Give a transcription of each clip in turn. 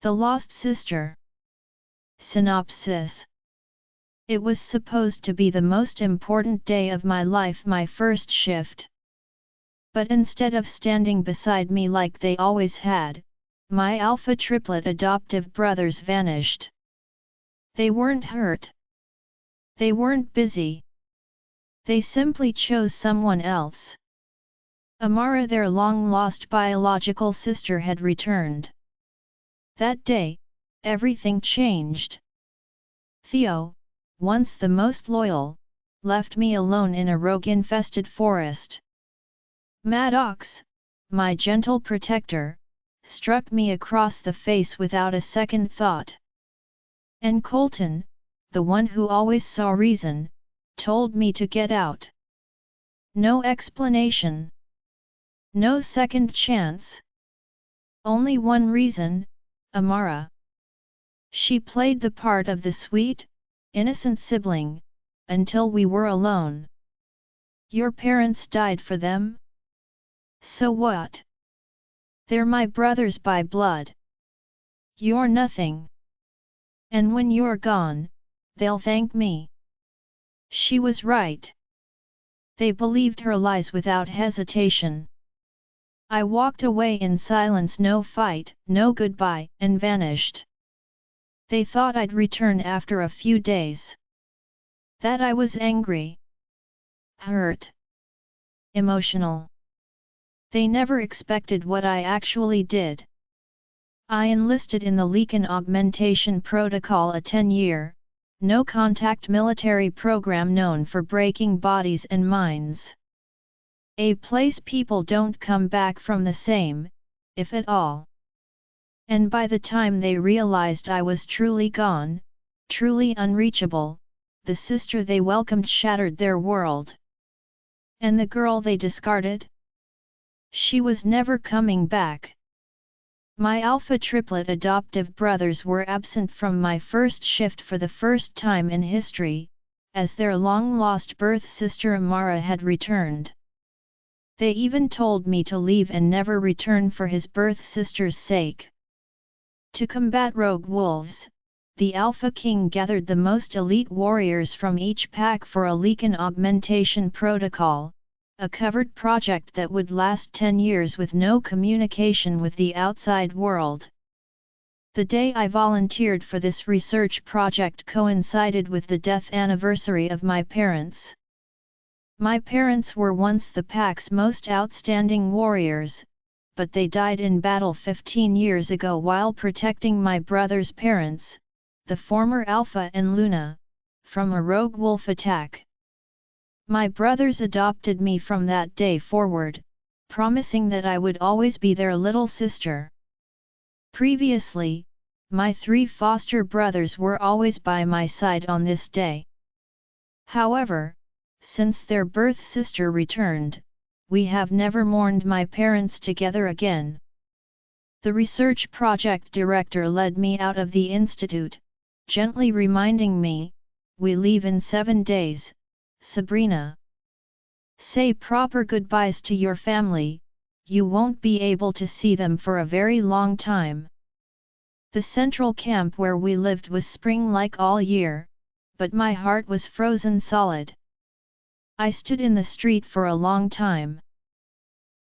The Lost Sister. Synopsis. It was supposed to be the most important day of my life, my first shift. But instead of standing beside me like they always had, my alpha triplet adoptive brothers vanished. They weren't hurt. They weren't busy. They simply chose someone else. Amara, their long-lost biological sister, had returned. That day, everything changed. Theo, once the most loyal, left me alone in a rogue-infested forest. Maddox, my gentle protector, struck me across the face without a second thought. And Colton, the one who always saw reason, told me to get out. No explanation. No second chance. Only one reason: Amara. She played the part of the sweet, innocent sibling, until we were alone. Your parents died for them? So what? They're my brothers by blood. You're nothing. And when you're gone, they'll thank me. She was right. They believed her lies without hesitation. I walked away in silence, no fight, no goodbye, and vanished. They thought I'd return after a few days. That I was angry, hurt, emotional. They never expected what I actually did. I enlisted in the Leakin Augmentation Protocol, a 10-year, no-contact military program known for breaking bodies and minds. A place people don't come back from the same, if at all. And by the time they realized I was truly gone, truly unreachable, the sister they welcomed shattered their world. And the girl they discarded? She was never coming back. My alpha triplet adoptive brothers were absent from my first shift for the first time in history, as their long-lost birth sister Amara had returned. They even told me to leave and never return for his birth sister's sake. To combat rogue wolves, the Alpha King gathered the most elite warriors from each pack for a Leakin Augmentation Protocol, a covered project that would last 10 years with no communication with the outside world. The day I volunteered for this research project coincided with the death anniversary of my parents. My parents were once the pack's most outstanding warriors, but they died in battle 15 years ago while protecting my brother's parents, the former Alpha and Luna, from a rogue wolf attack. My brothers adopted me from that day forward, promising that I would always be their little sister. Previously, my 3 foster brothers were always by my side on this day. However, since their birth sister returned, we have never mourned my parents together again. The research project director led me out of the institute, gently reminding me, "We leave in 7 days, Sabrina. Say proper goodbyes to your family, you won't be able to see them for a very long time." The central camp where we lived was spring-like all year, but my heart was frozen solid. I stood in the street for a long time.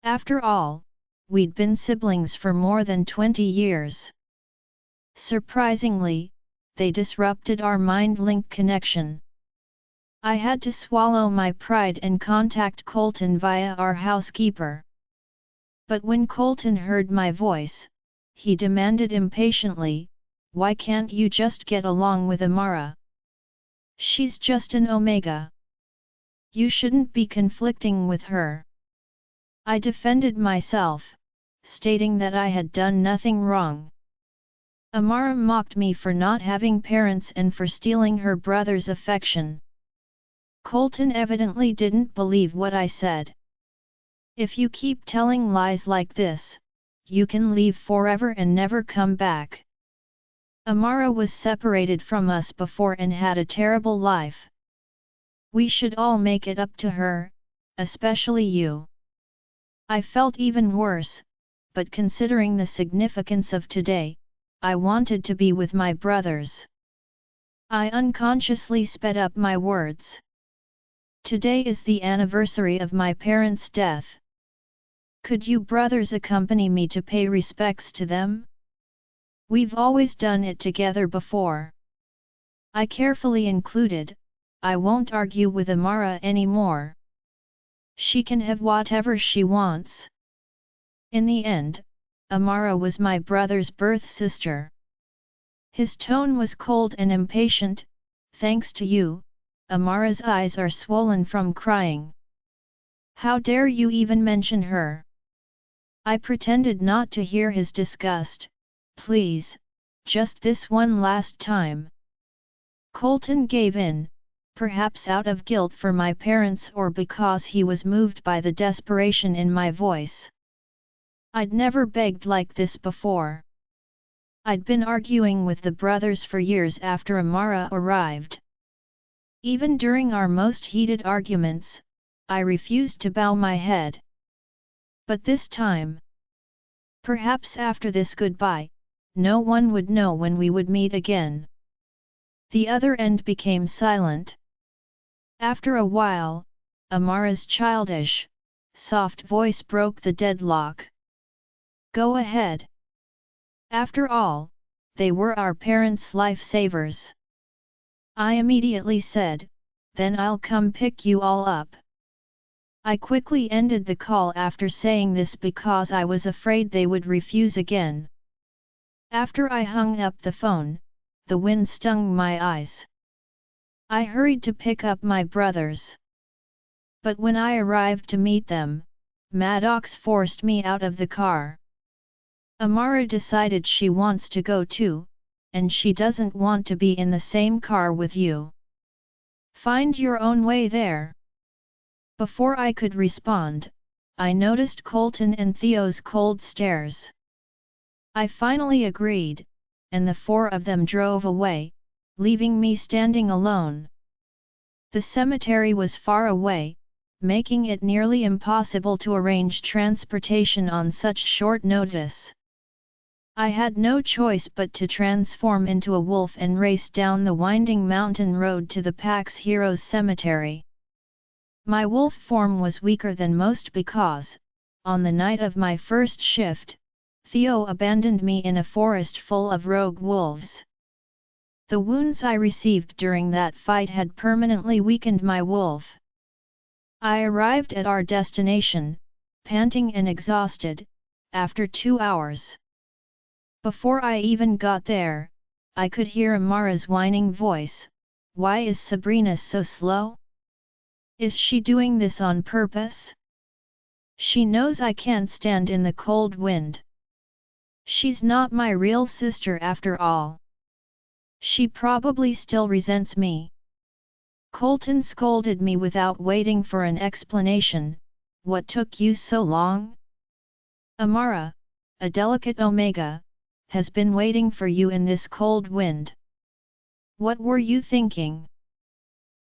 After all, we'd been siblings for more than 20 years. Surprisingly, they disrupted our mind-link connection. I had to swallow my pride and contact Colton via our housekeeper. But when Colton heard my voice, he demanded impatiently, "Why can't you just get along with Amara? She's just an Omega. You shouldn't be conflicting with her." I defended myself, stating that I had done nothing wrong. Amara mocked me for not having parents and for stealing her brother's affection. Colton evidently didn't believe what I said. "If you keep telling lies like this, you can leave forever and never come back. Amara was separated from us before and had a terrible life. We should all make it up to her, especially you." I felt even worse, but considering the significance of today, I wanted to be with my brothers. I unconsciously sped up my words. Today is the anniversary of my parents' death. Could you brothers accompany me to pay respects to them? We've always done it together before. I carefully included, I won't argue with Amara anymore. She can have whatever she wants. In the end, Amara was my brother's birth sister. His tone was cold and impatient. Thanks to you, Amara's eyes are swollen from crying. How dare you even mention her? I pretended not to hear his disgust. Please, just this one last time. Colton gave in, perhaps out of guilt for my parents or because he was moved by the desperation in my voice. I'd never begged like this before. I'd been arguing with the brothers for years after Amara arrived. Even during our most heated arguments, I refused to bow my head. But this time, perhaps after this goodbye, no one would know when we would meet again. The other end became silent. After a while, Amara's childish, soft voice broke the deadlock. Go ahead. After all, they were our parents' lifesavers. I immediately said, then I'll come pick you all up. I quickly ended the call after saying this because I was afraid they would refuse again. After I hung up the phone, the wind stung my eyes. I hurried to pick up my brothers. But when I arrived to meet them, Maddox forced me out of the car. Amara decided she wants to go too, and she doesn't want to be in the same car with you. Find your own way there. Before I could respond, I noticed Colton and Theo's cold stares. I finally agreed, and the four of them drove away, leaving me standing alone. The cemetery was far away, making it nearly impossible to arrange transportation on such short notice. I had no choice but to transform into a wolf and race down the winding mountain road to the Pax Heroes Cemetery. My wolf form was weaker than most because, on the night of my first shift, Theo abandoned me in a forest full of rogue wolves. The wounds I received during that fight had permanently weakened my wolf. I arrived at our destination, panting and exhausted, after 2 hours. Before I even got there, I could hear Amara's whining voice. Why is Sabrina so slow? Is she doing this on purpose? She knows I can't stand in the cold wind. She's not my real sister after all. She probably still resents me. Colton scolded me without waiting for an explanation. What took you so long? Amara, a delicate omega, has been waiting for you in this cold wind. What were you thinking?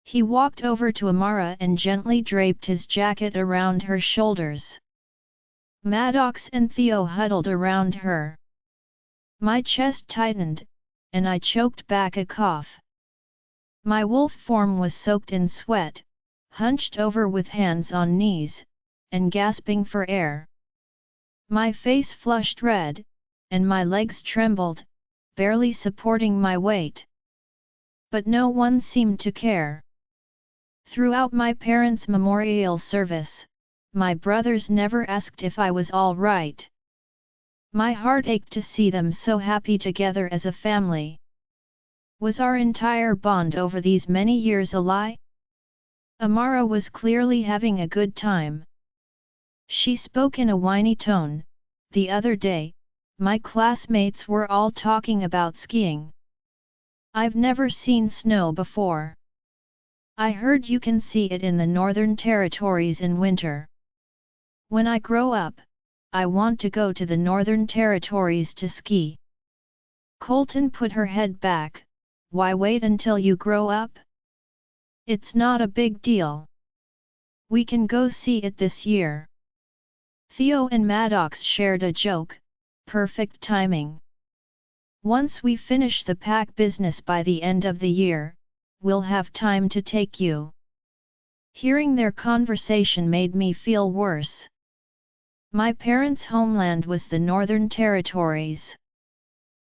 He walked over to Amara and gently draped his jacket around her shoulders. Maddox and Theo huddled around her. My chest tightened, and I choked back a cough. My wolf form was soaked in sweat, hunched over with hands on knees, and gasping for air. My face flushed red, and my legs trembled, barely supporting my weight. But no one seemed to care. Throughout my parents' memorial service, my brothers never asked if I was all right. My heart ached to see them so happy together as a family. Was our entire bond over these many years a lie? Amara was clearly having a good time. She spoke in a whiny tone. The other day, my classmates were all talking about skiing. I've never seen snow before. I heard you can see it in the Northern Territories in winter. When I grow up, I want to go to the Northern Territories to ski. Colton put her head back. Why wait until you grow up? It's not a big deal. We can go see it this year. Theo and Maddox shared a joke. Perfect timing. Once we finish the pack business by the end of the year, we'll have time to take you. Hearing their conversation made me feel worse. My parents' homeland was the Northern Territories.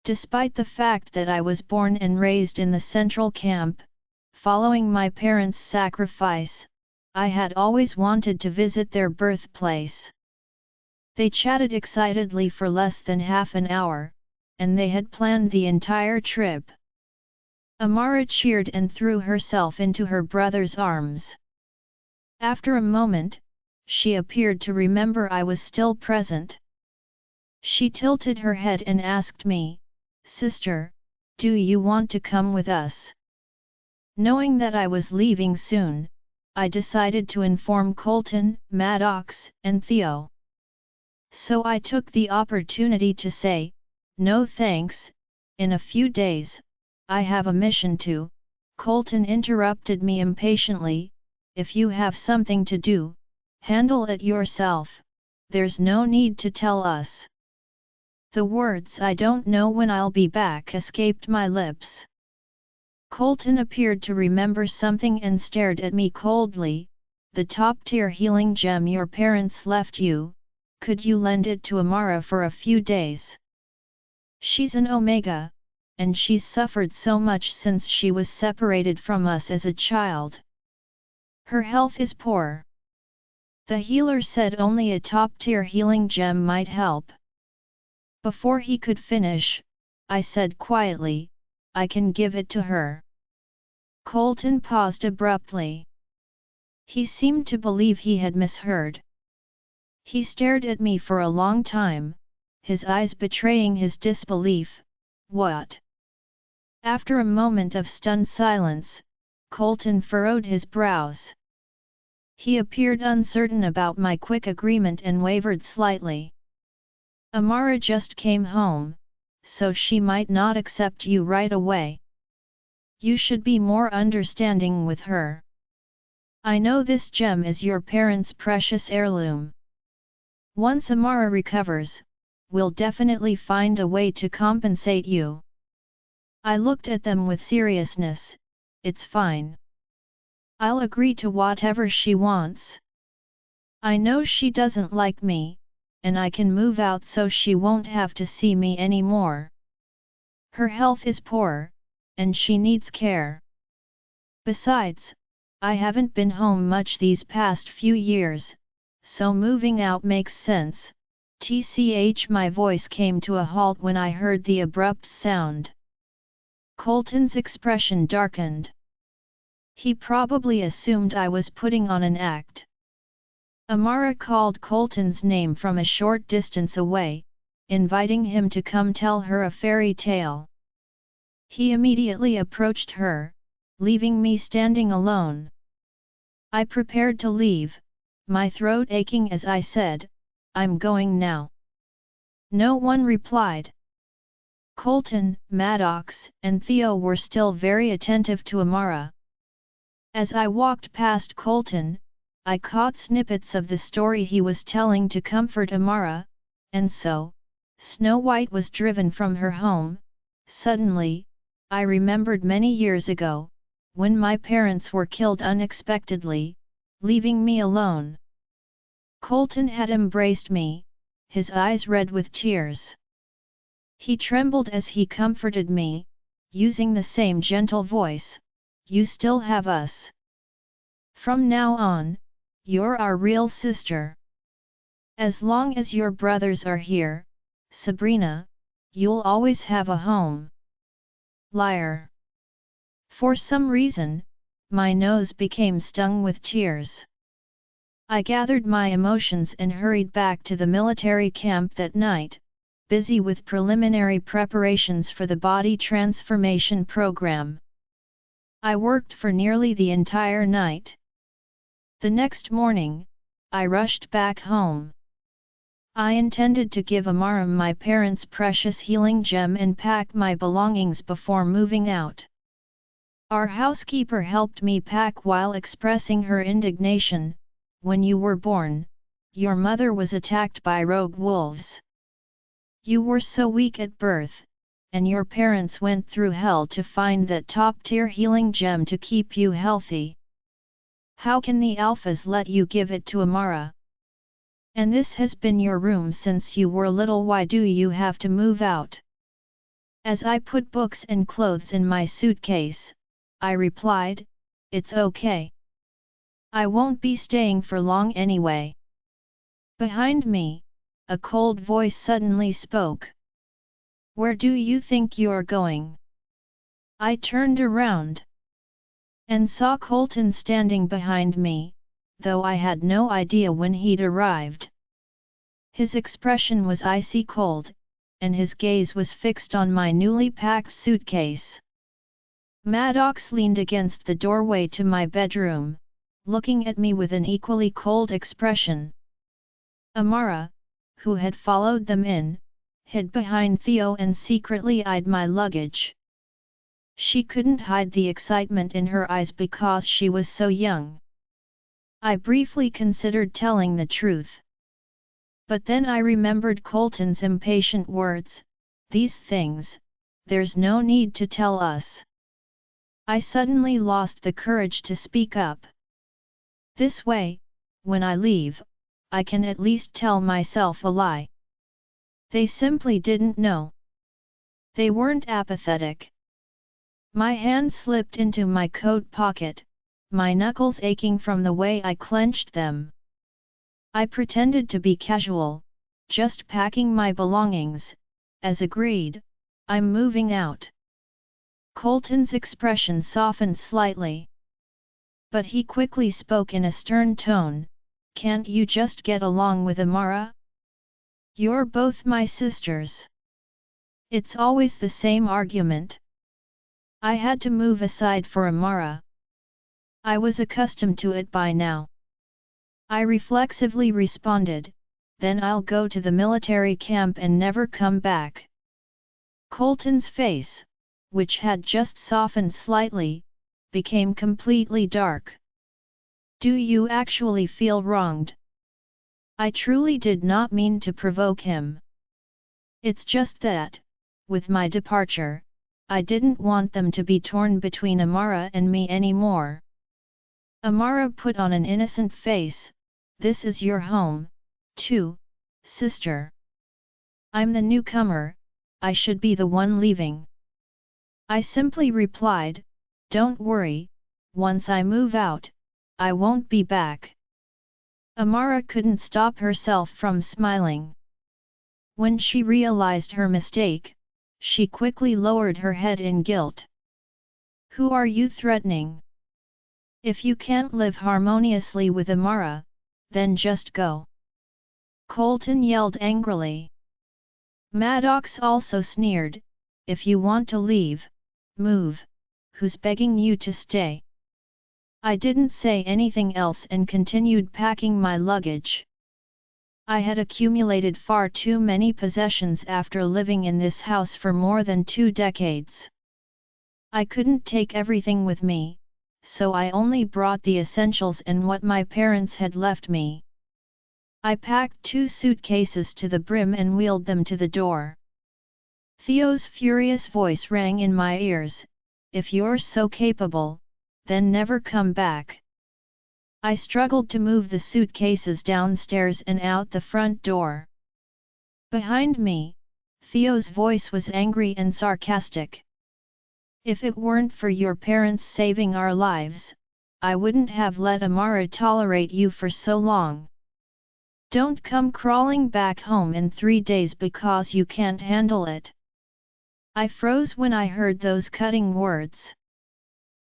Despite the fact that I was born and raised in the Central Camp, following my parents' sacrifice, I had always wanted to visit their birthplace. They chatted excitedly for less than half an hour, and they had planned the entire trip. Amara cheered and threw herself into her brother's arms. After a moment, she appeared to remember I was still present. She tilted her head and asked me, "Sister, do you want to come with us?" Knowing that I was leaving soon, I decided to inform Colton, Maddox, and Theo. So I took the opportunity to say, "No thanks, in a few days, I have a mission to." Colton interrupted me impatiently, "If you have something to do, handle it yourself, there's no need to tell us." The words "I don't know when I'll be back" escaped my lips. Colton appeared to remember something and stared at me coldly. "The top-tier healing gem your parents left you, could you lend it to Amara for a few days? She's an Omega, and she's suffered so much since she was separated from us as a child. Her health is poor." The healer said only a top-tier healing gem might help. Before he could finish, I said quietly, "I can give it to her." Colton paused abruptly. He seemed to believe he had misheard. He stared at me for a long time, his eyes betraying his disbelief. "What?" After a moment of stunned silence, Colton furrowed his brows. He appeared uncertain about my quick agreement and wavered slightly. "Amara just came home, so she might not accept you right away. You should be more understanding with her. I know this gem is your parents' precious heirloom. Once Amara recovers, we'll definitely find a way to compensate you." I looked at them with seriousness. "It's fine. I'll agree to whatever she wants. I know she doesn't like me, and I can move out so she won't have to see me anymore. Her health is poor, and she needs care. Besides, I haven't been home much these past few years, so moving out makes sense." My voice came to a halt when I heard the abrupt sound. Colton's expression darkened. He probably assumed I was putting on an act. Amara called Colton's name from a short distance away, inviting him to come tell her a fairy tale. He immediately approached her, leaving me standing alone. I prepared to leave, my throat aching as I said, "I'm going now." No one replied. Colton, Maddox, and Theo were still very attentive to Amara. As I walked past Colton, I caught snippets of the story he was telling to comfort Amara, and so, Snow White was driven from her home. Suddenly, I remembered many years ago, when my parents were killed unexpectedly, leaving me alone. Colton had embraced me, his eyes red with tears. He trembled as he comforted me, using the same gentle voice, "You still have us. From now on, you're our real sister. As long as your brothers are here, Sabrina, you'll always have a home." Liar. For some reason, my nose became stung with tears. I gathered my emotions and hurried back to the military camp that night, busy with preliminary preparations for the body transformation program. I worked for nearly the entire night. The next morning, I rushed back home. I intended to give Amara my parents' precious healing gem and pack my belongings before moving out. Our housekeeper helped me pack while expressing her indignation. "When you were born, your mother was attacked by rogue wolves. You were so weak at birth, and your parents went through hell to find that top-tier healing gem to keep you healthy. How can the alphas let you give it to Amara? And this has been your room since you were little. Why do you have to move out? As I put books and clothes in my suitcase, I replied, it's okay. I won't be staying for long anyway. Behind me, a cold voice suddenly spoke. Where do you think you're going? I turned around and saw Colton standing behind me, though I had no idea when he'd arrived. His expression was icy cold, and his gaze was fixed on my newly packed suitcase. Maddox leaned against the doorway to my bedroom, looking at me with an equally cold expression. Amara, who had followed them in, hid behind Theo and secretly eyed my luggage. She couldn't hide the excitement in her eyes because she was so young. I briefly considered telling the truth. But then I remembered Colton's impatient words, these things, there's no need to tell us. I suddenly lost the courage to speak up. This way, when I leave, I can at least tell myself a lie. They simply didn't know. They weren't apathetic. My hand slipped into my coat pocket, my knuckles aching from the way I clenched them. I pretended to be casual, just packing my belongings, as agreed, I'm moving out. Colton's expression softened slightly. But he quickly spoke in a stern tone, can't you just get along with Amara? You're both my sisters. It's always the same argument. I had to move aside for Amara. I was accustomed to it by now. I reflexively responded, then I'll go to the military camp and never come back. Colton's face, which had just softened slightly, became completely dark. Do you actually feel wronged? I truly did not mean to provoke him. It's just that, with my departure, I didn't want them to be torn between Amara and me anymore. Amara put on an innocent face, this is your home, too, sister. I'm the newcomer, I should be the one leaving. I simply replied, don't worry, once I move out, I won't be back. Amara couldn't stop herself from smiling. When she realized her mistake, she quickly lowered her head in guilt. Who are you threatening? If you can't live harmoniously with Amara, then just go. Colton yelled angrily. Maddox also sneered, if you want to leave, move, who's begging you to stay? I didn't say anything else and continued packing my luggage. I had accumulated far too many possessions after living in this house for more than 2 decades. I couldn't take everything with me, so I only brought the essentials and what my parents had left me. I packed 2 suitcases to the brim and wheeled them to the door. Theo's furious voice rang in my ears, if you're so capable, then never come back. I struggled to move the suitcases downstairs and out the front door. Behind me, Theo's voice was angry and sarcastic. If it weren't for your parents saving our lives, I wouldn't have let Amara tolerate you for so long. Don't come crawling back home in 3 days because you can't handle it. I froze when I heard those cutting words.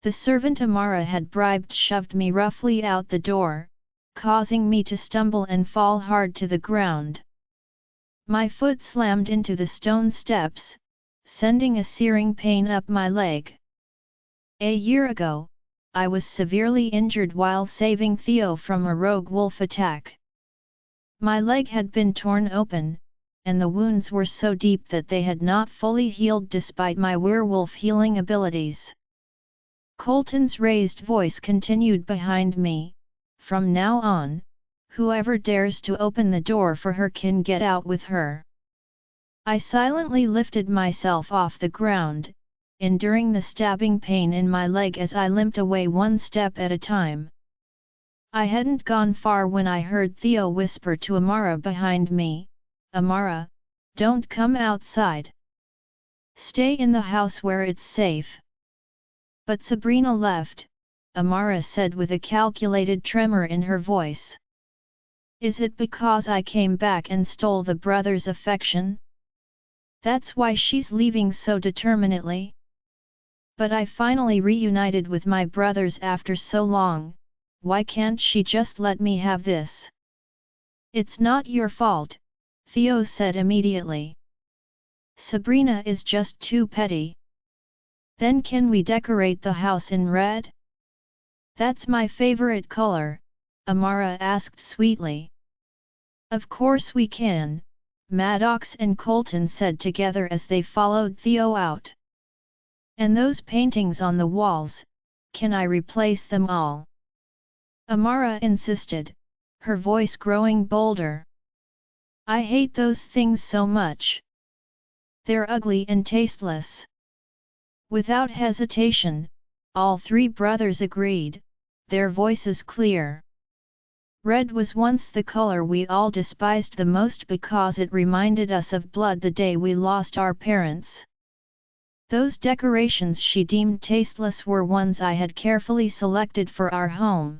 The servant Amara had bribed shoved me roughly out the door, causing me to stumble and fall hard to the ground. My foot slammed into the stone steps, sending a searing pain up my leg. A year ago, I was severely injured while saving Theo from a rogue wolf attack. My leg had been torn open, and the wounds were so deep that they had not fully healed despite my werewolf healing abilities. Colton's raised voice continued behind me, from now on, whoever dares to open the door for her can get out with her. I silently lifted myself off the ground, enduring the stabbing pain in my leg as I limped away one step at a time. I hadn't gone far when I heard Theo whisper to Amara behind me, "Amara, don't come outside. Stay in the house where it's safe." "But Sabrina left," Amara said with a calculated tremor in her voice. "Is it because I came back and stole the brother's affection? That's why she's leaving so determinedly? But I finally reunited with my brothers after so long, why can't she just let me have this?" "It's not your fault," Theo said immediately. "Sabrina is just too petty." "Then can we decorate the house in red?" "That's my favorite color," Amara asked sweetly. "Of course we can," Maddox and Colton said together as they followed Theo out. "And those paintings on the walls, can I replace them all?" Amara insisted, her voice growing bolder. "I hate those things so much. They're ugly and tasteless." Without hesitation, all three brothers agreed, their voices clear. Red was once the color we all despised the most because it reminded us of blood the day we lost our parents. Those decorations she deemed tasteless were ones I had carefully selected for our home.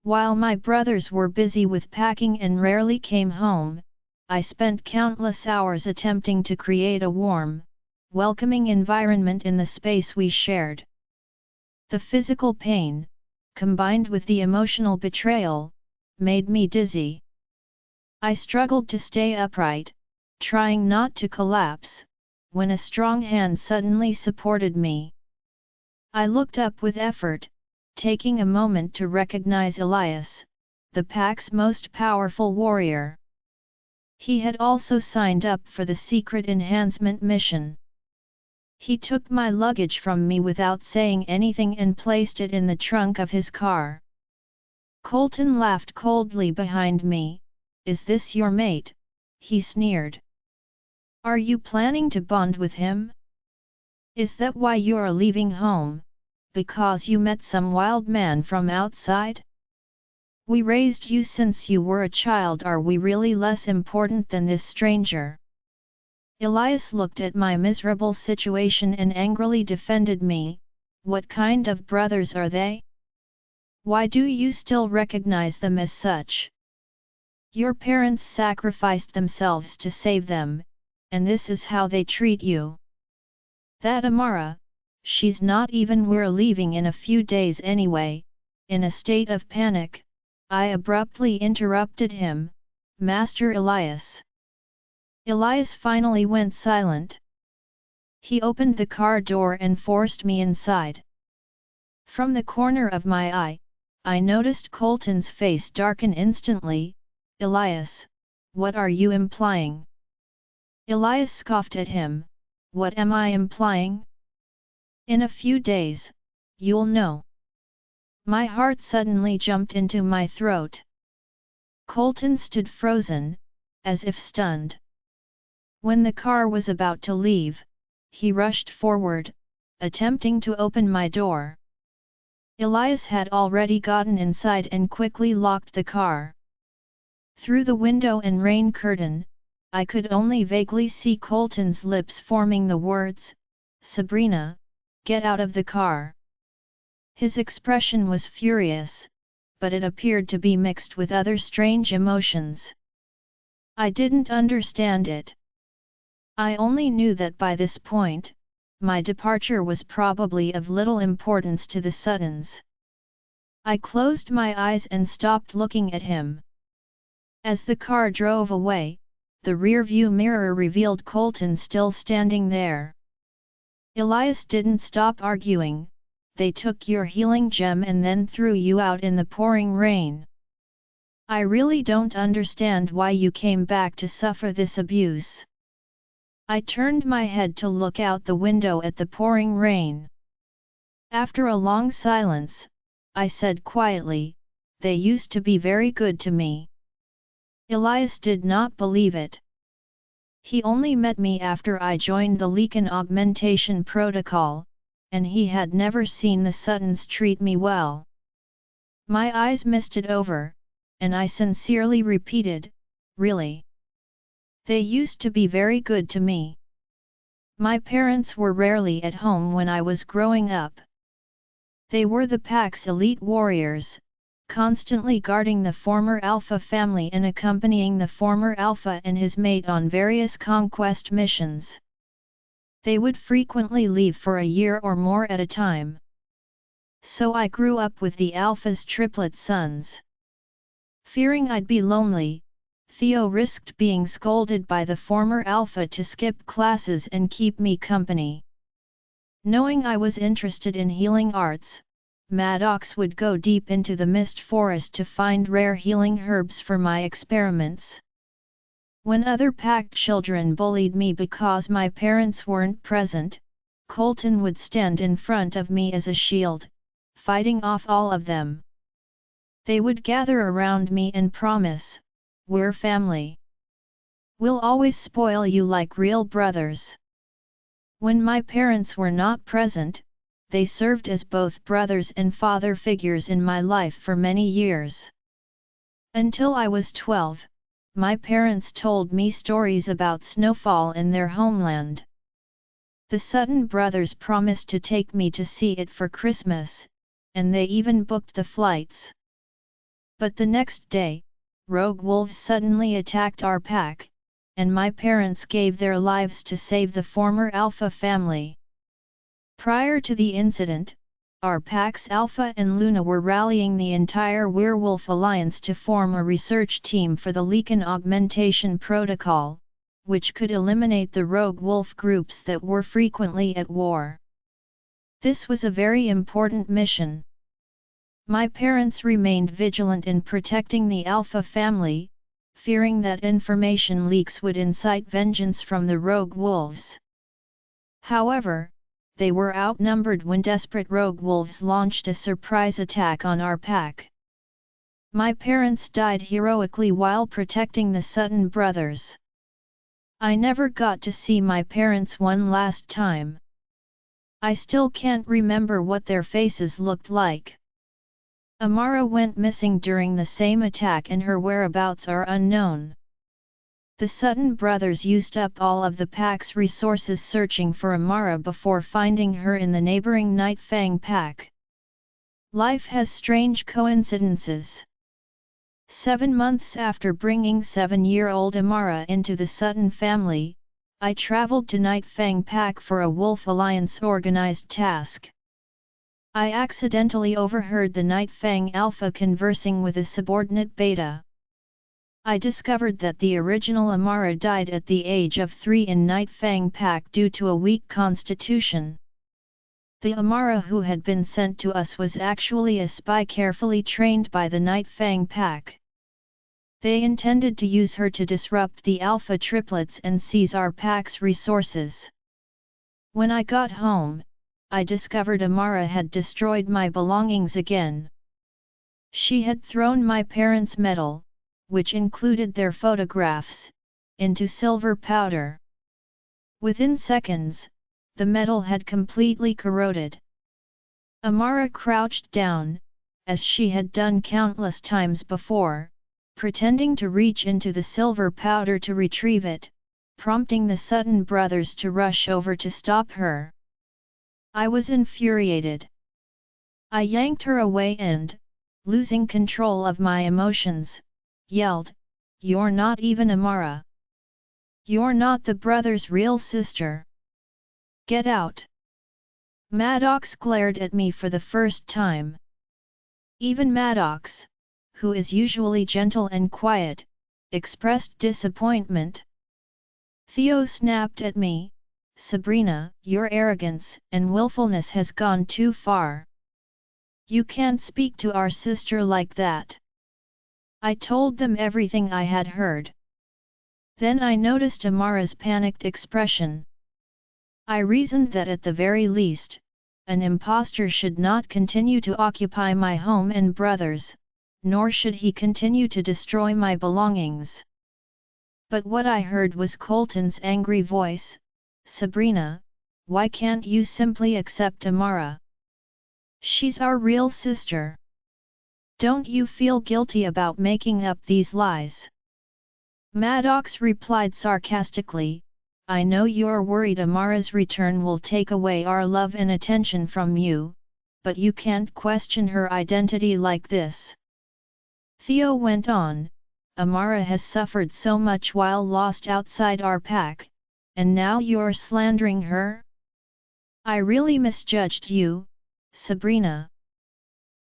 While my brothers were busy with packing and rarely came home, I spent countless hours attempting to create a warm, welcoming environment in the space we shared. The physical pain, combined with the emotional betrayal, made me dizzy. I struggled to stay upright, trying not to collapse, when a strong hand suddenly supported me. I looked up with effort, taking a moment to recognize Elias, the pack's most powerful warrior. He had also signed up for the secret enhancement mission. He took my luggage from me without saying anything and placed it in the trunk of his car. Colton laughed coldly behind me. "Is this your mate?" he sneered. "Are you planning to bond with him? Is that why you're leaving home, because you met some wild man from outside? We raised you since you were a child. Are we really less important than this stranger?" Elias looked at my miserable situation and angrily defended me. "What kind of brothers are they? Why do you still recognize them as such? Your parents sacrificed themselves to save them, and this is how they treat you. That Amara, she's not even. We're leaving in a few days anyway." In a state of panic, I abruptly interrupted him, "Master Elias." Elias finally went silent. He opened the car door and forced me inside. From the corner of my eye, I noticed Colton's face darken instantly. "Elias, what are you implying?" Elias scoffed at him. "What am I implying? In a few days, you'll know." My heart suddenly jumped into my throat. Colton stood frozen, as if stunned. When the car was about to leave, he rushed forward, attempting to open my door. Elias had already gotten inside and quickly locked the car. Through the window and rain curtain, I could only vaguely see Colton's lips forming the words, "Sabrina, get out of the car." His expression was furious, but it appeared to be mixed with other strange emotions. I didn't understand it. I only knew that by this point, my departure was probably of little importance to the Suttons. I closed my eyes and stopped looking at him. As the car drove away, the rearview mirror revealed Colton still standing there. "Elias didn't stop arguing. They took your healing gem and then threw you out in the pouring rain. I really don't understand why you came back to suffer this abuse." I turned my head to look out the window at the pouring rain. After a long silence, I said quietly, "They used to be very good to me." Elias did not believe it. He only met me after I joined the Leakin augmentation protocol, and he had never seen the Suttons treat me well. My eyes misted over, and I sincerely repeated, "Really? They used to be very good to me." My parents were rarely at home when I was growing up. They were the pack's elite warriors, constantly guarding the former Alpha family and accompanying the former Alpha and his mate on various conquest missions. They would frequently leave for a year or more at a time. So I grew up with the Alpha's triplet sons. Fearing I'd be lonely, Theo risked being scolded by the former Alpha to skip classes and keep me company. Knowing I was interested in healing arts, Maddox would go deep into the mist forest to find rare healing herbs for my experiments. When other pack children bullied me because my parents weren't present, Colton would stand in front of me as a shield, fighting off all of them. They would gather around me and promise, "We're family. We'll always spoil you like real brothers." When my parents were not present, they served as both brothers and father figures in my life for many years. Until I was 12, my parents told me stories about snowfall in their homeland. The Sutton brothers promised to take me to see it for Christmas, and they even booked the flights. But the next day, rogue wolves suddenly attacked our pack, and my parents gave their lives to save the former Alpha family. Prior to the incident, our pack's Alpha and Luna were rallying the entire Werewolf Alliance to form a research team for the Leakin augmentation protocol, which could eliminate the rogue wolf groups that were frequently at war. This was a very important mission. My parents remained vigilant in protecting the Alpha family, fearing that information leaks would incite vengeance from the rogue wolves. However, they were outnumbered when desperate rogue wolves launched a surprise attack on our pack. My parents died heroically while protecting the Sutton brothers. I never got to see my parents one last time. I still can't remember what their faces looked like. Amara went missing during the same attack and her whereabouts are unknown. The Sutton brothers used up all of the pack's resources searching for Amara before finding her in the neighboring Night Fang pack. Life has strange coincidences. 7 months after bringing 7-year-old Amara into the Sutton family, I traveled to Night Fang pack for a Wolf Alliance organized task. I accidentally overheard the Night Fang Alpha conversing with a subordinate Beta. I discovered that the original Amara died at the age of 3 in Night Fang pack due to a weak constitution. The Amara who had been sent to us was actually a spy carefully trained by the Night Fang pack. They intended to use her to disrupt the Alpha triplets and seize our pack's resources. When I got home, I discovered Amara had destroyed my belongings again. She had thrown my parents' medal, which included their photographs, into silver powder. Within seconds, the metal had completely corroded. Amara crouched down, as she had done countless times before, pretending to reach into the silver powder to retrieve it, prompting the Sutton brothers to rush over to stop her. I was infuriated. I yanked her away and, losing control of my emotions, yelled, "You're not even Amara. You're not the brother's real sister. Get out!" Maddox glared at me for the first time. Even Maddox, who is usually gentle and quiet, expressed disappointment. Theo snapped at me, "Sabrina, your arrogance and willfulness has gone too far. You can't speak to our sister like that." I told them everything I had heard. Then I noticed Amara's panicked expression. I reasoned that at the very least, an impostor should not continue to occupy my home and brothers, nor should he continue to destroy my belongings. But what I heard was Colton's angry voice. Sabrina, why can't you simply accept Amara? She's our real sister. Don't you feel guilty about making up these lies? Maddox replied sarcastically, I know you're worried Amara's return will take away our love and attention from you, but you can't question her identity like this. Theo went on, Amara has suffered so much while lost outside our pack, and now you're slandering her? I really misjudged you, Sabrina.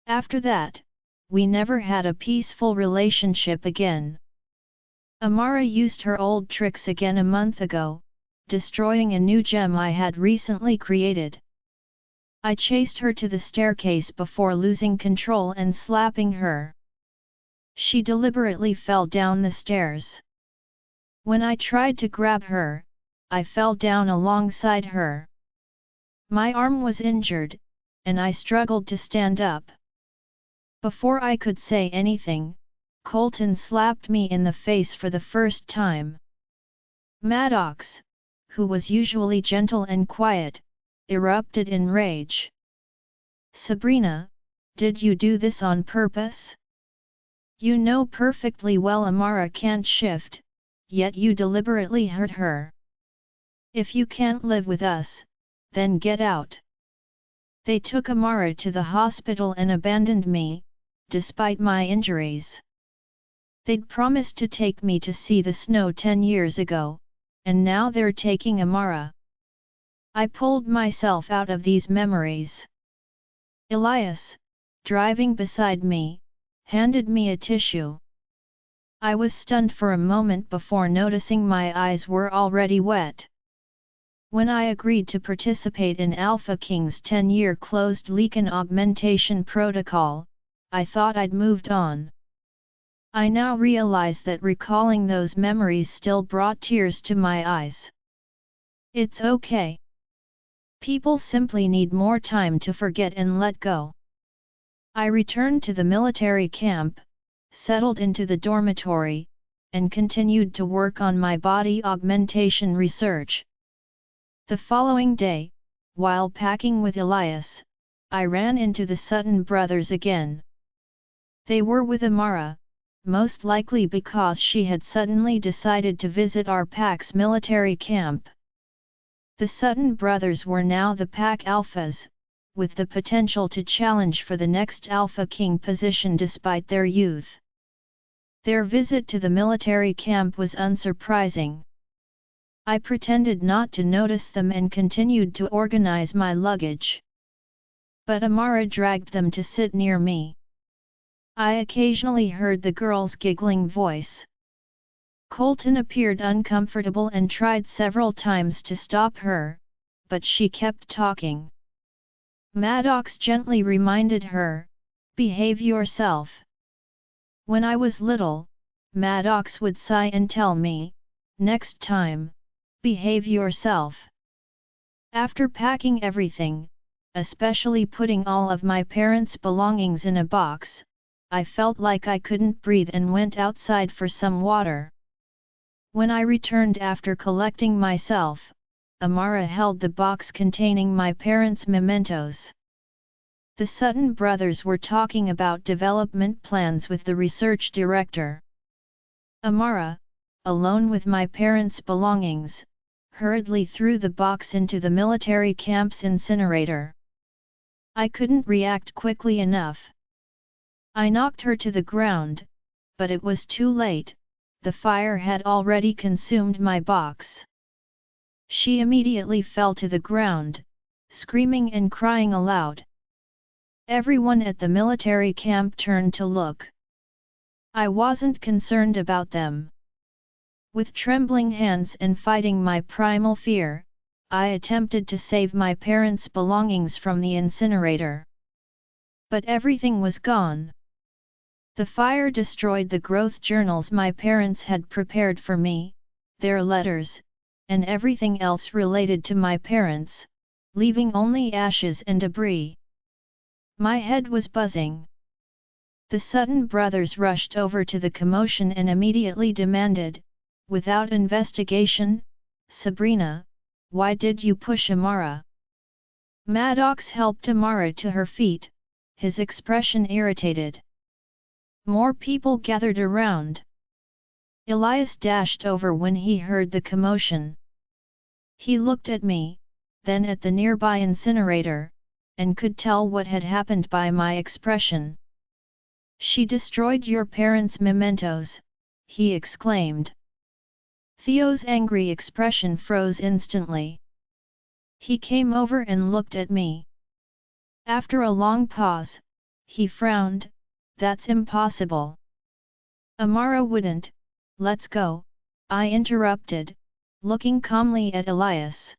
After that, we never had a peaceful relationship again. Amara used her old tricks again a month ago, destroying a new gem I had recently created. I chased her to the staircase before losing control and slapping her. She deliberately fell down the stairs. When I tried to grab her, I fell down alongside her. My arm was injured, and I struggled to stand up. Before I could say anything, Colton slapped me in the face for the first time. Maddox, who was usually gentle and quiet, erupted in rage. Sabrina, did you do this on purpose? You know perfectly well Amara can't shift, yet you deliberately hurt her. If you can't live with us, then get out. They took Amara to the hospital and abandoned me, despite my injuries. They'd promised to take me to see the snow 10 years ago, and now they're taking Amara. I pulled myself out of these memories. Elias, driving beside me, handed me a tissue. I was stunned for a moment before noticing my eyes were already wet. When I agreed to participate in Alpha King's 10-year closed leak-in augmentation protocol, I thought I'd moved on. I now realize that recalling those memories still brought tears to my eyes. It's okay. People simply need more time to forget and let go. I returned to the military camp, settled into the dormitory, and continued to work on my body augmentation research. The following day, while packing with Elias, I ran into the Sutton brothers again. They were with Amara, most likely because she had suddenly decided to visit our pack's military camp. The Sutton brothers were now the pack alphas, with the potential to challenge for the next Alpha King position despite their youth. Their visit to the military camp was unsurprising. I pretended not to notice them and continued to organize my luggage. But Amara dragged them to sit near me. I occasionally heard the girl's giggling voice. Colton appeared uncomfortable and tried several times to stop her, but she kept talking. Maddox gently reminded her, "Behave yourself." When I was little, Maddox would sigh and tell me, "Next time, behave yourself." After packing everything, especially putting all of my parents' belongings in a box, I felt like I couldn't breathe and went outside for some water. When I returned after collecting myself, Amara held the box containing my parents' mementos. The Sutton brothers were talking about development plans with the research director. Amara, alone with my parents' belongings, hurriedly threw the box into the military camp's incinerator. I couldn't react quickly enough. I knocked her to the ground, but it was too late, the fire had already consumed my box. She immediately fell to the ground, screaming and crying aloud. Everyone at the military camp turned to look. I wasn't concerned about them. With trembling hands and fighting my primal fear, I attempted to save my parents' belongings from the incinerator. But everything was gone. The fire destroyed the growth journals my parents had prepared for me, their letters, and everything else related to my parents, leaving only ashes and debris. My head was buzzing. The Sutton brothers rushed over to the commotion and immediately demanded, without investigation. Sabrina, why did you push Amara? Maddox helped Amara to her feet, his expression irritated. More people gathered around. Elias dashed over when he heard the commotion. He looked at me, then at the nearby incinerator, and could tell what had happened by my expression. She destroyed your parents' mementos, he exclaimed. Theo's angry expression froze instantly. He came over and looked at me. After a long pause, he frowned. That's impossible. Amara wouldn't. Let's go, I interrupted, looking calmly at Elias.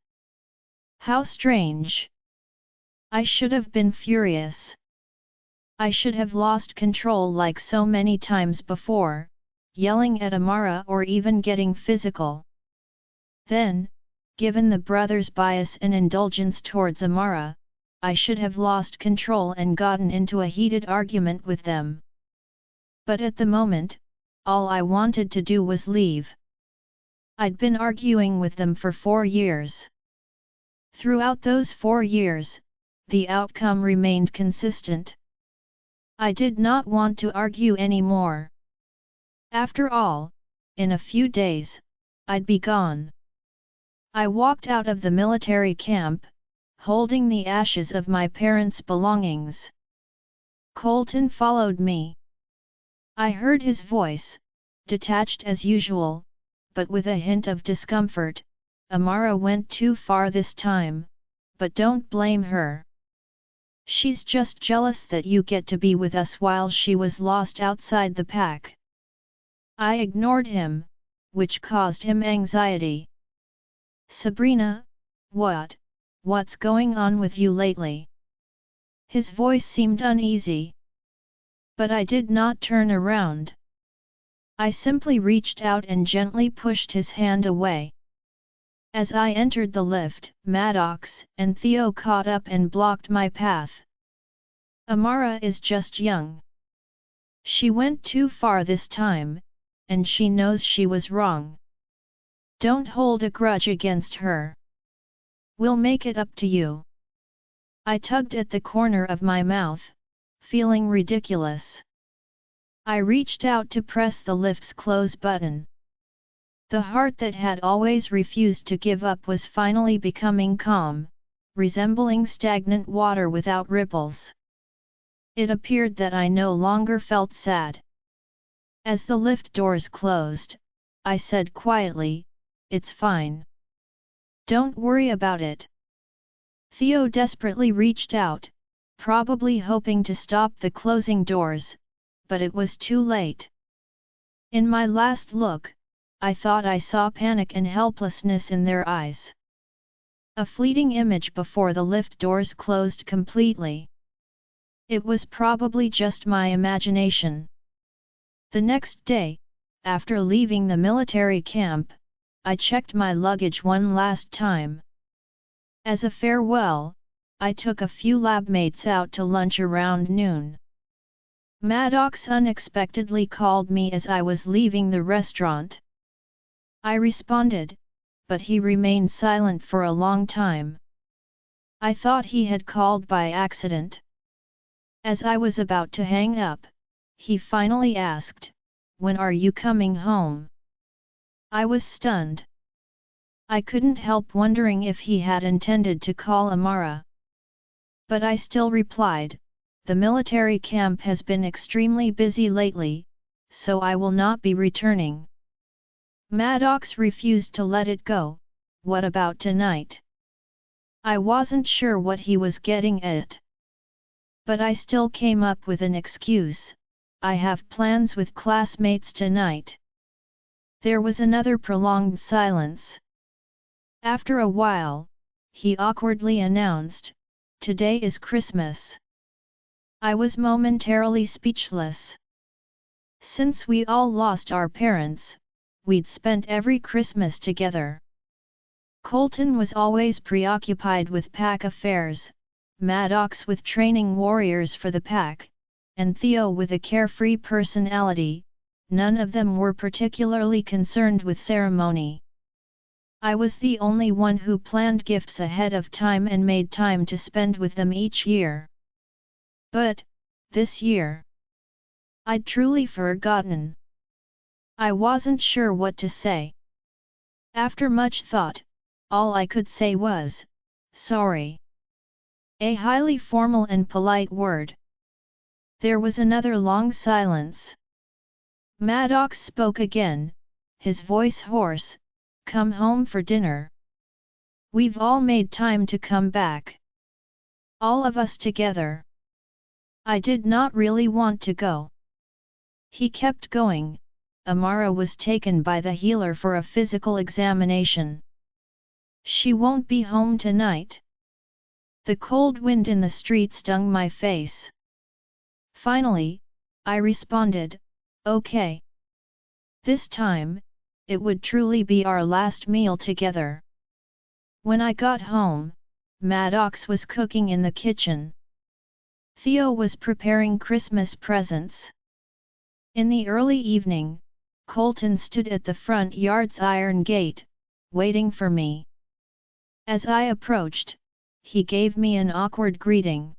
How strange. I should have been furious. I should have lost control like so many times before, yelling at Amara or even getting physical. Then, given the brothers' bias and indulgence towards Amara, I should have lost control and gotten into a heated argument with them. But at the moment, all I wanted to do was leave. I'd been arguing with them for 4 years. Throughout those 4 years, the outcome remained consistent. I did not want to argue anymore. After all, in a few days, I'd be gone. I walked out of the military camp, holding the ashes of my parents' belongings. Colton followed me. I heard his voice, detached as usual, but with a hint of discomfort. Amara went too far this time, but don't blame her. She's just jealous that you get to be with us while she was lost outside the pack. I ignored him, which caused him anxiety. Sabrina, what's going on with you lately? His voice seemed uneasy. But I did not turn around. I simply reached out and gently pushed his hand away. As I entered the lift, Maddox and Theo caught up and blocked my path. Amara is just young. She went too far this time, and she knows she was wrong. Don't hold a grudge against her. We'll make it up to you. I tugged at the corner of my mouth, feeling ridiculous. I reached out to press the lift's close button. The heart that had always refused to give up was finally becoming calm, resembling stagnant water without ripples. It appeared that I no longer felt sad. As the lift doors closed, I said quietly, "It's fine. Don't worry about it." Theo desperately reached out, probably hoping to stop the closing doors, but it was too late. In my last look, I thought I saw panic and helplessness in their eyes. A fleeting image before the lift doors closed completely. It was probably just my imagination. The next day, after leaving the military camp, I checked my luggage one last time. As a farewell, I took a few labmates out to lunch around noon. Maddox unexpectedly called me as I was leaving the restaurant. I responded, but he remained silent for a long time. I thought he had called by accident. As I was about to hang up, he finally asked, "When are you coming home?" I was stunned. I couldn't help wondering if he had intended to call Amara. But I still replied, "The military camp has been extremely busy lately, so I will not be returning." Maddox refused to let it go. "What about tonight?" I wasn't sure what he was getting at. But I still came up with an excuse. "I have plans with classmates tonight." There was another prolonged silence. After a while, he awkwardly announced, "Today is Christmas." I was momentarily speechless. Since we all lost our parents, we'd spent every Christmas together. Colton was always preoccupied with pack affairs, Maddox with training warriors for the pack, and Theo with a carefree personality, none of them were particularly concerned with ceremony. I was the only one who planned gifts ahead of time and made time to spend with them each year. But, this year, I'd truly forgotten. I wasn't sure what to say. After much thought, all I could say was, sorry. A highly formal and polite word. There was another long silence. Maddox spoke again, his voice hoarse, "Come home for dinner. We've all made time to come back. All of us together." I did not really want to go. He kept going. Amara was taken by the healer for a physical examination. She won't be home tonight. The cold wind in the street stung my face. Finally, I responded, okay. This time, it would truly be our last meal together. When I got home, Maddox was cooking in the kitchen. Theo was preparing Christmas presents. In the early evening, Colton stood at the front yard's iron gate, waiting for me. As I approached, he gave me an awkward greeting.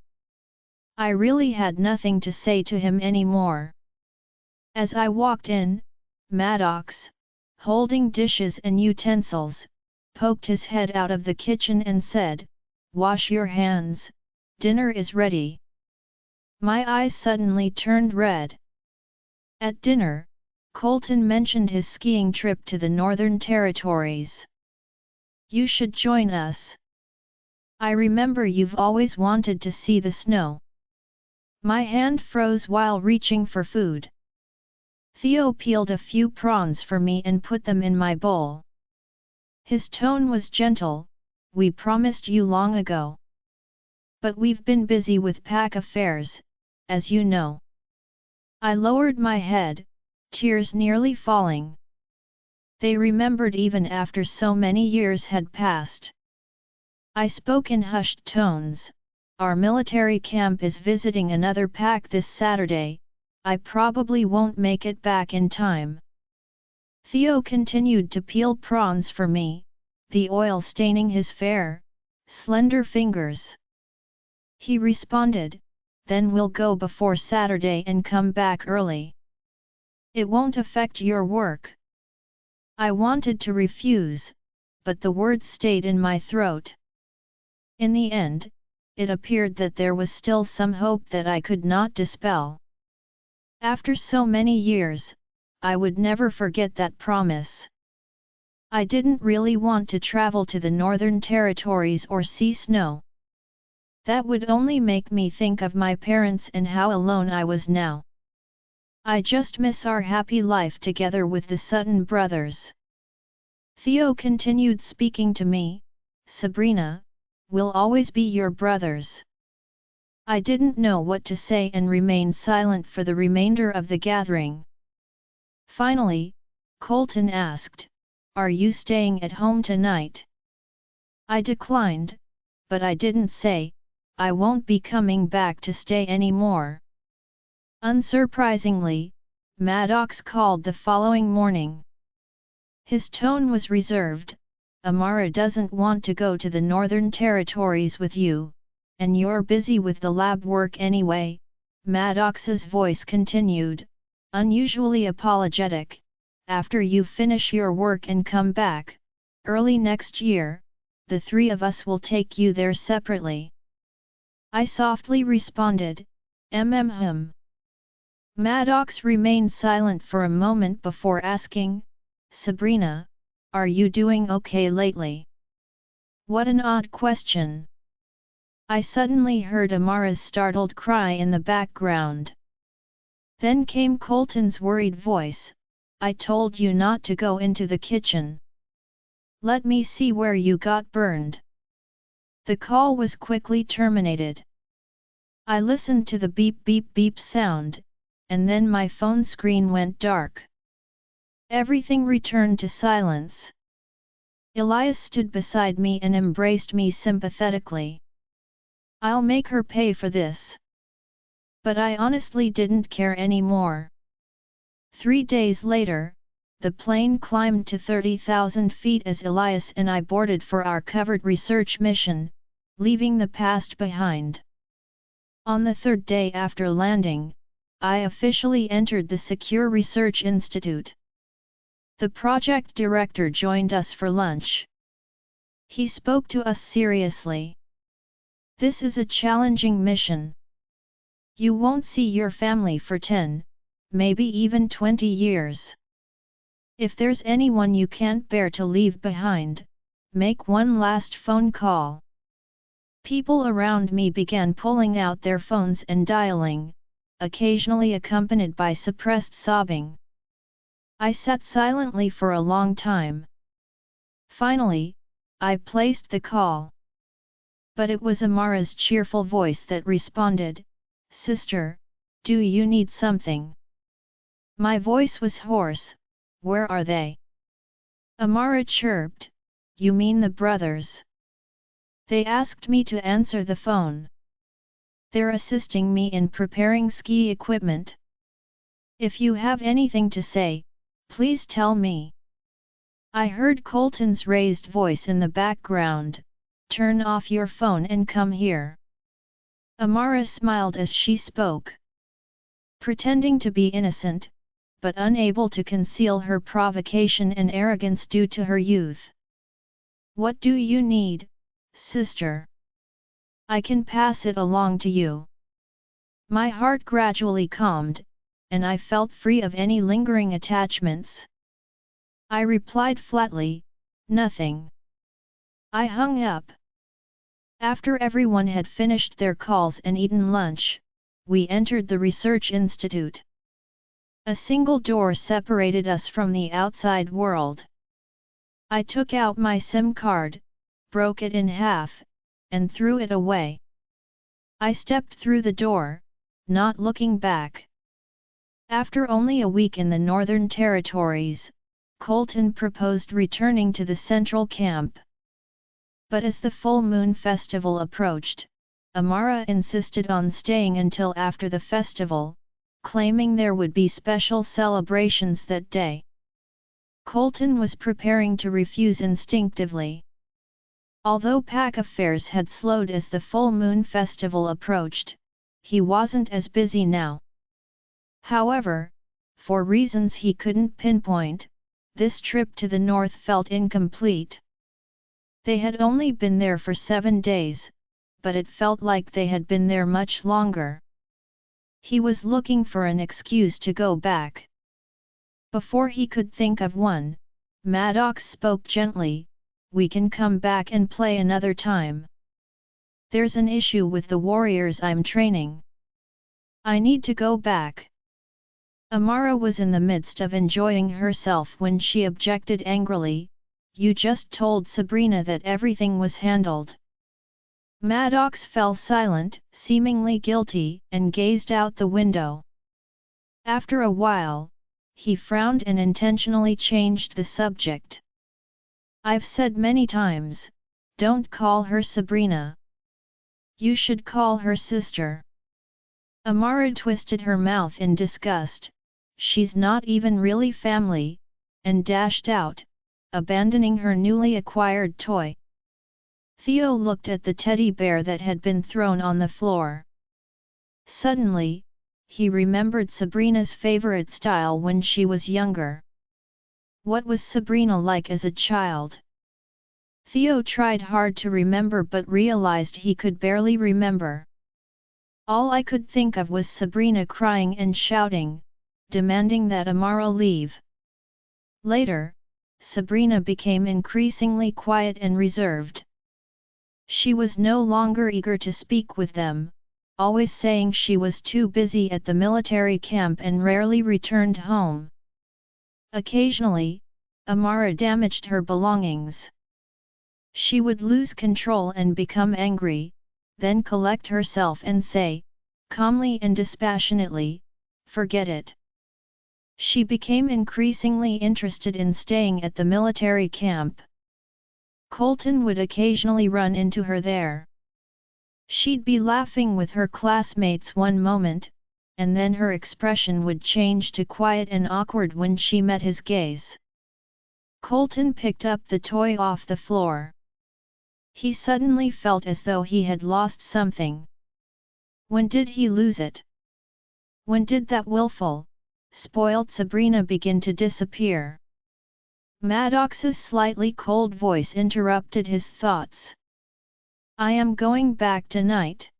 I really had nothing to say to him anymore. As I walked in, Maddox, holding dishes and utensils, poked his head out of the kitchen and said, "Wash your hands, dinner is ready." My eyes suddenly turned red. At dinner, Colton mentioned his skiing trip to the Northern Territories. "You should join us. I remember you've always wanted to see the snow." My hand froze while reaching for food. Theo peeled a few prawns for me and put them in my bowl. His tone was gentle, "We promised you long ago. But we've been busy with pack affairs, as you know." I lowered my head, tears nearly falling. They remembered even after so many years had passed. I spoke in hushed tones, "Our military camp is visiting another pack this Saturday, I probably won't make it back in time." Theo continued to peel prawns for me, the oil staining his fair, slender fingers. He responded, "Then we'll go before Saturday and come back early. It won't affect your work." I wanted to refuse, but the words stayed in my throat. In the end, it appeared that there was still some hope that I could not dispel. After so many years, I would never forget that promise. I didn't really want to travel to the Northern Territories or see snow. That would only make me think of my parents and how alone I was now. I just miss our happy life together with the Sutton brothers. Theo continued speaking to me, "Sabrina, we'll always be your brothers." I didn't know what to say and remained silent for the remainder of the gathering. Finally, Colton asked, "Are you staying at home tonight?" I declined, but I didn't say, "I won't be coming back to stay anymore." Unsurprisingly, Maddox called the following morning. His tone was reserved, "Amara doesn't want to go to the Northern Territories with you, and you're busy with the lab work anyway." Maddox's voice continued, unusually apologetic, "After you finish your work and come back, early next year, the three of us will take you there separately." I softly responded, "Hmm." Maddox remained silent for a moment before asking, "Sabrina, are you doing okay lately?" What an odd question. I suddenly heard Amara's startled cry in the background. Then came Colton's worried voice, "I told you not to go into the kitchen. Let me see where you got burned." The call was quickly terminated. I listened to the beep beep beep sound, and then my phone screen went dark. Everything returned to silence. Elias stood beside me and embraced me sympathetically. "I'll make her pay for this." But I honestly didn't care anymore. 3 days later, the plane climbed to 30,000 feet as Elias and I boarded for our covered research mission, leaving the past behind. On the third day after landing, I officially entered the Secure Research Institute. The project director joined us for lunch. He spoke to us seriously. "This is a challenging mission. You won't see your family for 10, maybe even 20 years. If there's anyone you can't bear to leave behind, make one last phone call." People around me began pulling out their phones and dialing, occasionally accompanied by suppressed sobbing. I sat silently for a long time. Finally, I placed the call. But it was Amara's cheerful voice that responded, "Sister, do you need something?" My voice was hoarse. "Where are they?" Amara chirped, "You mean the brothers? They asked me to answer the phone. They're assisting me in preparing ski equipment. If you have anything to say, please tell me." I heard Colton's raised voice in the background, "Turn off your phone and come here." Amara smiled as she spoke. Pretending to be innocent, but unable to conceal her provocation and arrogance due to her youth. "What do you need, sister? I can pass it along to you." My heart gradually calmed, and I felt free of any lingering attachments. I replied flatly, "Nothing." I hung up. After everyone had finished their calls and eaten lunch, we entered the research institute. A single door separated us from the outside world. I took out my SIM card, broke it in half, and threw it away. I stepped through the door, not looking back. After only a week in the Northern Territories, Colton proposed returning to the Central Camp. But as the full moon festival approached, Amara insisted on staying until after the festival, claiming there would be special celebrations that day. Colton was preparing to refuse instinctively. Although pack affairs had slowed as the full moon festival approached, he wasn't as busy now. However, for reasons he couldn't pinpoint, this trip to the north felt incomplete. They had only been there for 7 days, but it felt like they had been there much longer. He was looking for an excuse to go back. Before he could think of one, Maddox spoke gently, "We can come back and play another time. There's an issue with the warriors I'm training. I need to go back." Amara was in the midst of enjoying herself when she objected angrily, "You just told Sabrina that everything was handled." Maddox fell silent, seemingly guilty, and gazed out the window. After a while, he frowned and intentionally changed the subject. "I've said many times, don't call her Sabrina. You should call her sister." Amara twisted her mouth in disgust, "She's not even really family," and dashed out, abandoning her newly acquired toy. Theo looked at the teddy bear that had been thrown on the floor. Suddenly, he remembered Sabrina's favorite style when she was younger. What was Sabrina like as a child? Theo tried hard to remember but realized he could barely remember. All I could think of was Sabrina crying and shouting, demanding that Amara leave. Later, Sabrina became increasingly quiet and reserved. She was no longer eager to speak with them, always saying she was too busy at the military camp and rarely returned home. Occasionally, Amara damaged her belongings. She would lose control and become angry, then collect herself and say, calmly and dispassionately, "Forget it." She became increasingly interested in staying at the military camp. Colton would occasionally run into her there. She'd be laughing with her classmates one moment, and then her expression would change to quiet and awkward when she met his gaze. Colton picked up the toy off the floor. He suddenly felt as though he had lost something. When did he lose it? When did that willful, spoilt Sabrina begin to disappear? Maddox's slightly cold voice interrupted his thoughts. I am going back tonight.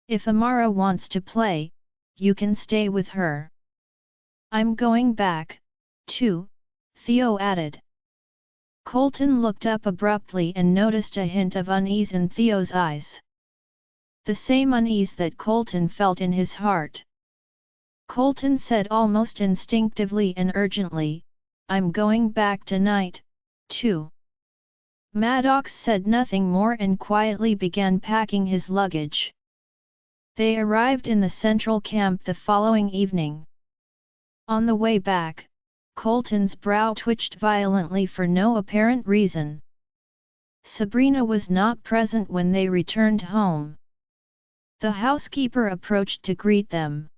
If Amara wants to play, you can stay with her. I'm going back, too, Theo added. Colton looked up abruptly and noticed a hint of unease in Theo's eyes. The same unease that Colton felt in his heart. Colton said almost instinctively and urgently, I'm going back tonight, too. Maddox said nothing more and quietly began packing his luggage. They arrived in the central camp the following evening. On the way back, Colton's brow twitched violently for no apparent reason. Sabrina was not present when they returned home. The housekeeper approached to greet them.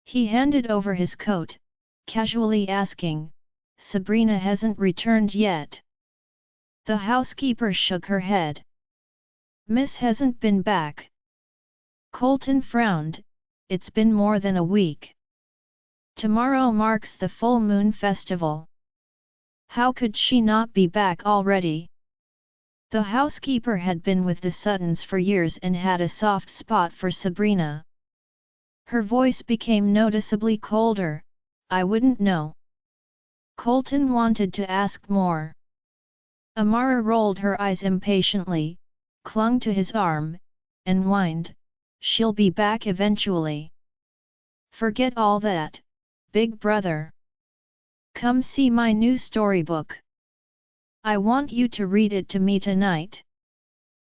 He handed over his coat, casually asking, Sabrina hasn't returned yet. The housekeeper shook her head. Miss hasn't been back. Colton frowned, it's been more than a week. Tomorrow marks the full moon festival. How could she not be back already? The housekeeper had been with the Suttons for years and had a soft spot for Sabrina. Her voice became noticeably colder, I wouldn't know. Colton wanted to ask more. Amara rolled her eyes impatiently, clung to his arm, and whined, she'll be back eventually. Forget all that, big brother. Come see my new storybook. I want you to read it to me tonight.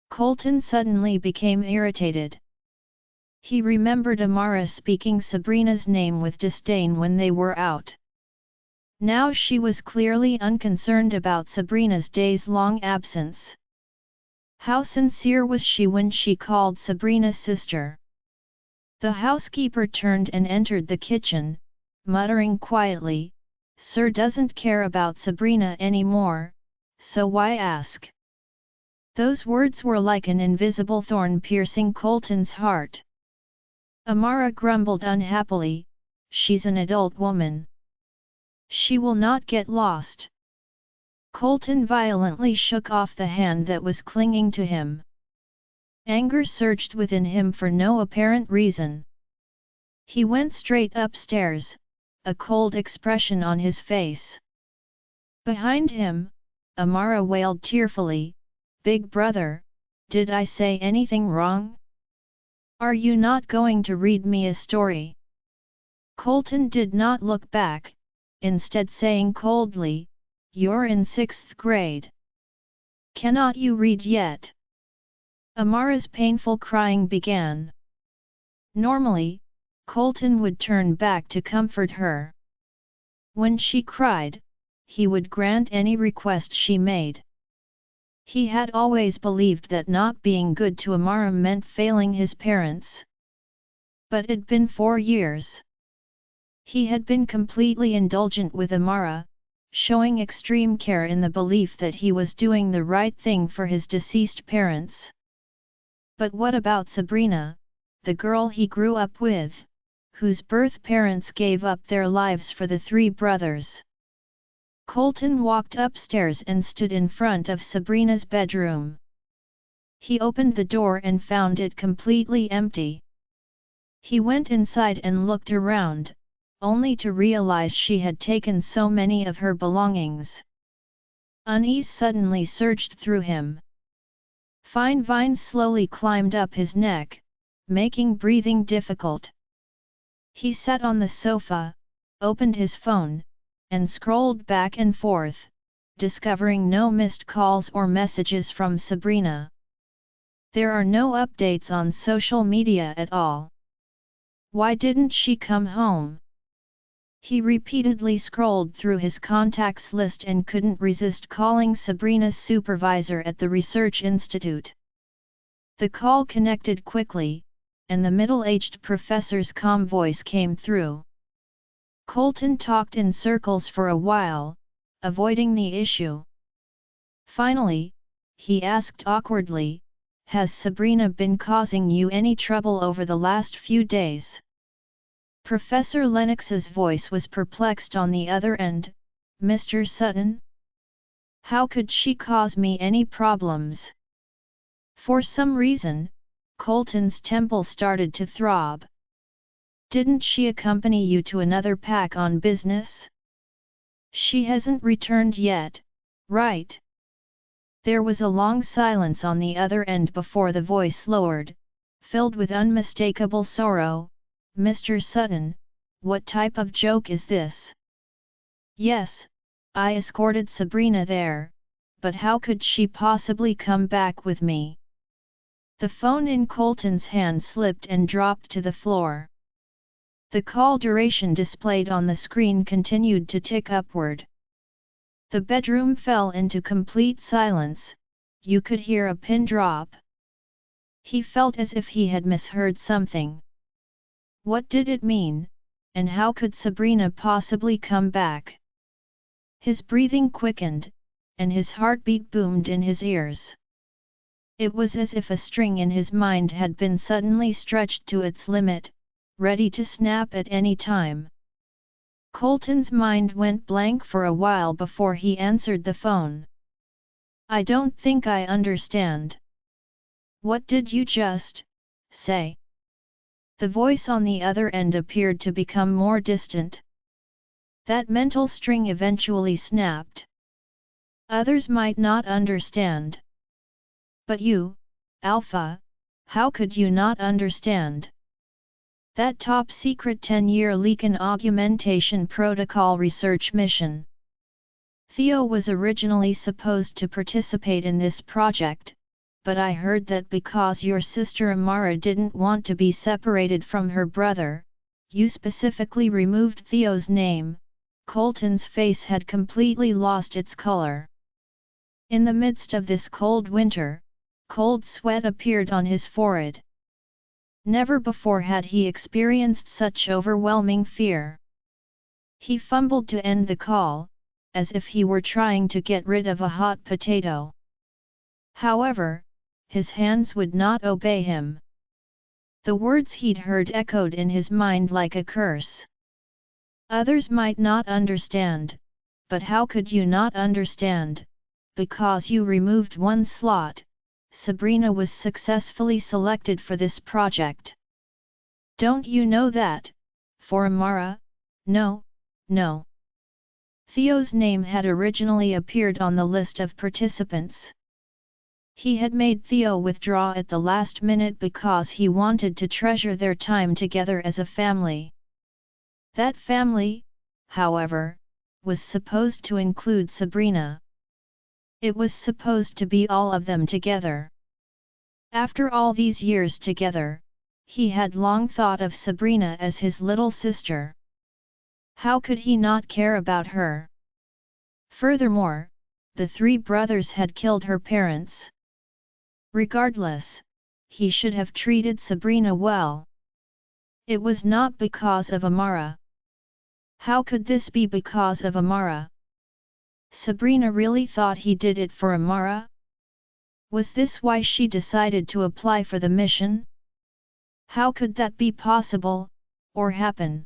Colton suddenly became irritated. He remembered Amara speaking Sabrina's name with disdain when they were out. Now she was clearly unconcerned about Sabrina's days-long absence. How sincere was she when she called Sabrina sister? The housekeeper turned and entered the kitchen, muttering quietly, Sir doesn't care about Sabrina anymore, so why ask? Those words were like an invisible thorn piercing Colton's heart. Amara grumbled unhappily, she's an adult woman. She will not get lost. Colton violently shook off the hand that was clinging to him. Anger surged within him for no apparent reason. He went straight upstairs, a cold expression on his face. Behind him, Amara wailed tearfully, Big brother, did I say anything wrong? Are you not going to read me a story? Colton did not look back, instead saying coldly, You're in 6th grade. Cannot you read yet? Amara's painful crying began. Normally, Colton would turn back to comfort her. When she cried, he would grant any request she made. He had always believed that not being good to Amara meant failing his parents. But it'd been 4 years. He had been completely indulgent with Amara, showing extreme care in the belief that he was doing the right thing for his deceased parents. But what about Sabrina, the girl he grew up with, whose birth parents gave up their lives for the 3 brothers? Colton walked upstairs and stood in front of Sabrina's bedroom. He opened the door and found it completely empty. He went inside and looked around, only to realize she had taken so many of her belongings. Unease suddenly surged through him. Fine vines slowly climbed up his neck, making breathing difficult. He sat on the sofa, opened his phone, and scrolled back and forth, discovering no missed calls or messages from Sabrina. There are no updates on social media at all. Why didn't she come home? He repeatedly scrolled through his contacts list and couldn't resist calling Sabrina's supervisor at the research institute. The call connected quickly, and the middle-aged professor's calm voice came through. Colton talked in circles for a while, avoiding the issue. Finally, he asked awkwardly, "Has Sabrina been causing you any trouble over the last few days?" Professor Lennox's voice was perplexed on the other end. "Mr. Sutton? How could she cause me any problems?" For some reason, Colton's temple started to throb. "Didn't she accompany you to another pack on business? She hasn't returned yet, right?" There was a long silence on the other end before the voice lowered, filled with unmistakable sorrow. "Mr. Sutton, what type of joke is this?" "Yes, I escorted Sabrina there, but how could she possibly come back with me?" The phone in Colton's hand slipped and dropped to the floor. The call duration displayed on the screen continued to tick upward. The bedroom fell into complete silence. You could hear a pin drop. He felt as if he had misheard something. What did it mean, and how could Sabrina possibly come back? His breathing quickened, and his heartbeat boomed in his ears. It was as if a string in his mind had been suddenly stretched to its limit, ready to snap at any time. Colton's mind went blank for a while before he answered the phone. "I don't think I understand. What did you just say?" The voice on the other end appeared to become more distant. That mental string eventually snapped. "Others might not understand. But you, Alpha, how could you not understand? That top-secret 10-year Leakin augmentation protocol research mission. Theo was originally supposed to participate in this project, but I heard that because your sister Amara didn't want to be separated from her brother, you specifically removed Theo's name." Colton's face had completely lost its color. In the midst of this cold winter, cold sweat appeared on his forehead. Never before had he experienced such overwhelming fear. He fumbled to end the call, as if he were trying to get rid of a hot potato. However, his hands would not obey him. The words he'd heard echoed in his mind like a curse. "Others might not understand, but how could you not understand? Because you removed one slot, Sabrina was successfully selected for this project. Don't you know that, for Amara? No, no. Theo's name had originally appeared on the list of participants. He had made Theo withdraw at the last minute because he wanted to treasure their time together as a family. That family, however, was supposed to include Sabrina. It was supposed to be all of them together. After all these years together, he had long thought of Sabrina as his little sister. How could he not care about her? Furthermore, the three brothers had killed her parents. Regardless, he should have treated Sabrina well. It was not because of Amara. How could this be because of Amara? Sabrina really thought he did it for Amara? Was this why she decided to apply for the mission? How could that be possible, or happen?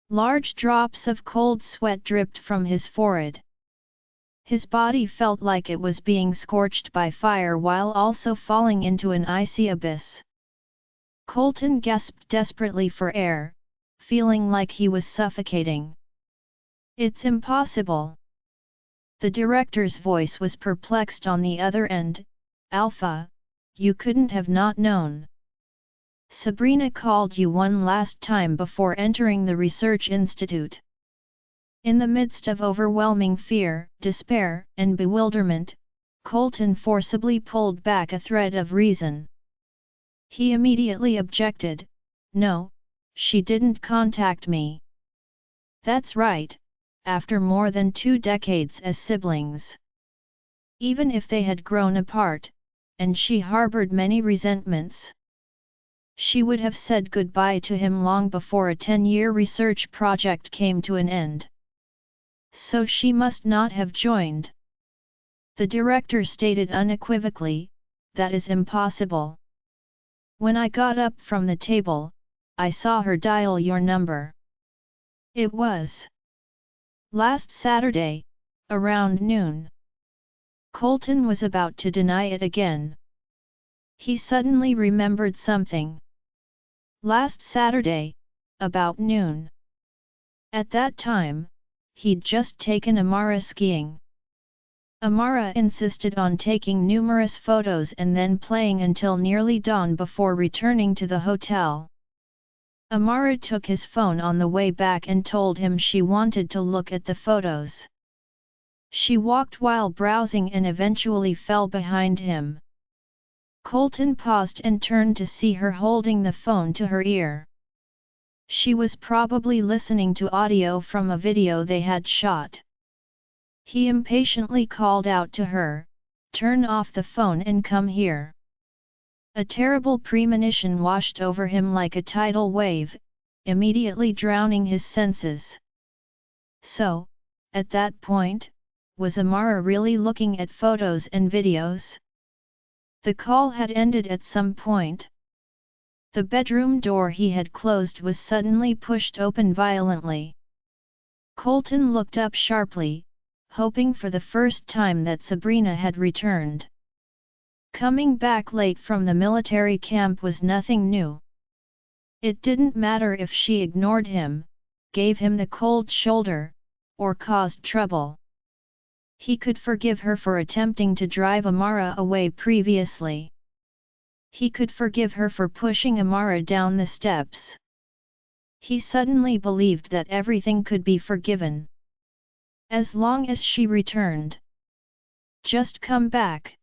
Large drops of cold sweat dripped from his forehead. His body felt like it was being scorched by fire while also falling into an icy abyss. Colton gasped desperately for air, feeling like he was suffocating. "It's impossible." The director's voice was perplexed on the other end. "Alpha, you couldn't have not known. Sabrina called you one last time before entering the research institute." In the midst of overwhelming fear, despair, and bewilderment, Colton forcibly pulled back a thread of reason. He immediately objected. "No, she didn't contact me." That's right, after more than 2 decades as siblings. Even if they had grown apart, and she harbored many resentments. She would have said goodbye to him long before a 10-year research project came to an end. So she must not have joined. The director stated unequivocally, "That is impossible. When I got up from the table, I saw her dial your number. It was last Saturday, around noon." Colton was about to deny it again. He suddenly remembered something. Last Saturday, about noon. At that time, he'd just taken Amara skiing. Amara insisted on taking numerous photos and then playing until nearly dawn before returning to the hotel. Amara took his phone on the way back and told him she wanted to look at the photos. She walked while browsing and eventually fell behind him. Colton paused and turned to see her holding the phone to her ear. She was probably listening to audio from a video they had shot. He impatiently called out to her, "Turn off the phone and come here." A terrible premonition washed over him like a tidal wave, immediately drowning his senses. So, at that point, was Amara really looking at photos and videos? The call had ended at some point. The bedroom door he had closed was suddenly pushed open violently. Colton looked up sharply, hoping for the first time that Sabrina had returned. Coming back late from the military camp was nothing new. It didn't matter if she ignored him, gave him the cold shoulder, or caused trouble. He could forgive her for attempting to drive Amara away previously. He could forgive her for pushing Amara down the steps. He suddenly believed that everything could be forgiven. As long as she returned. Just come back.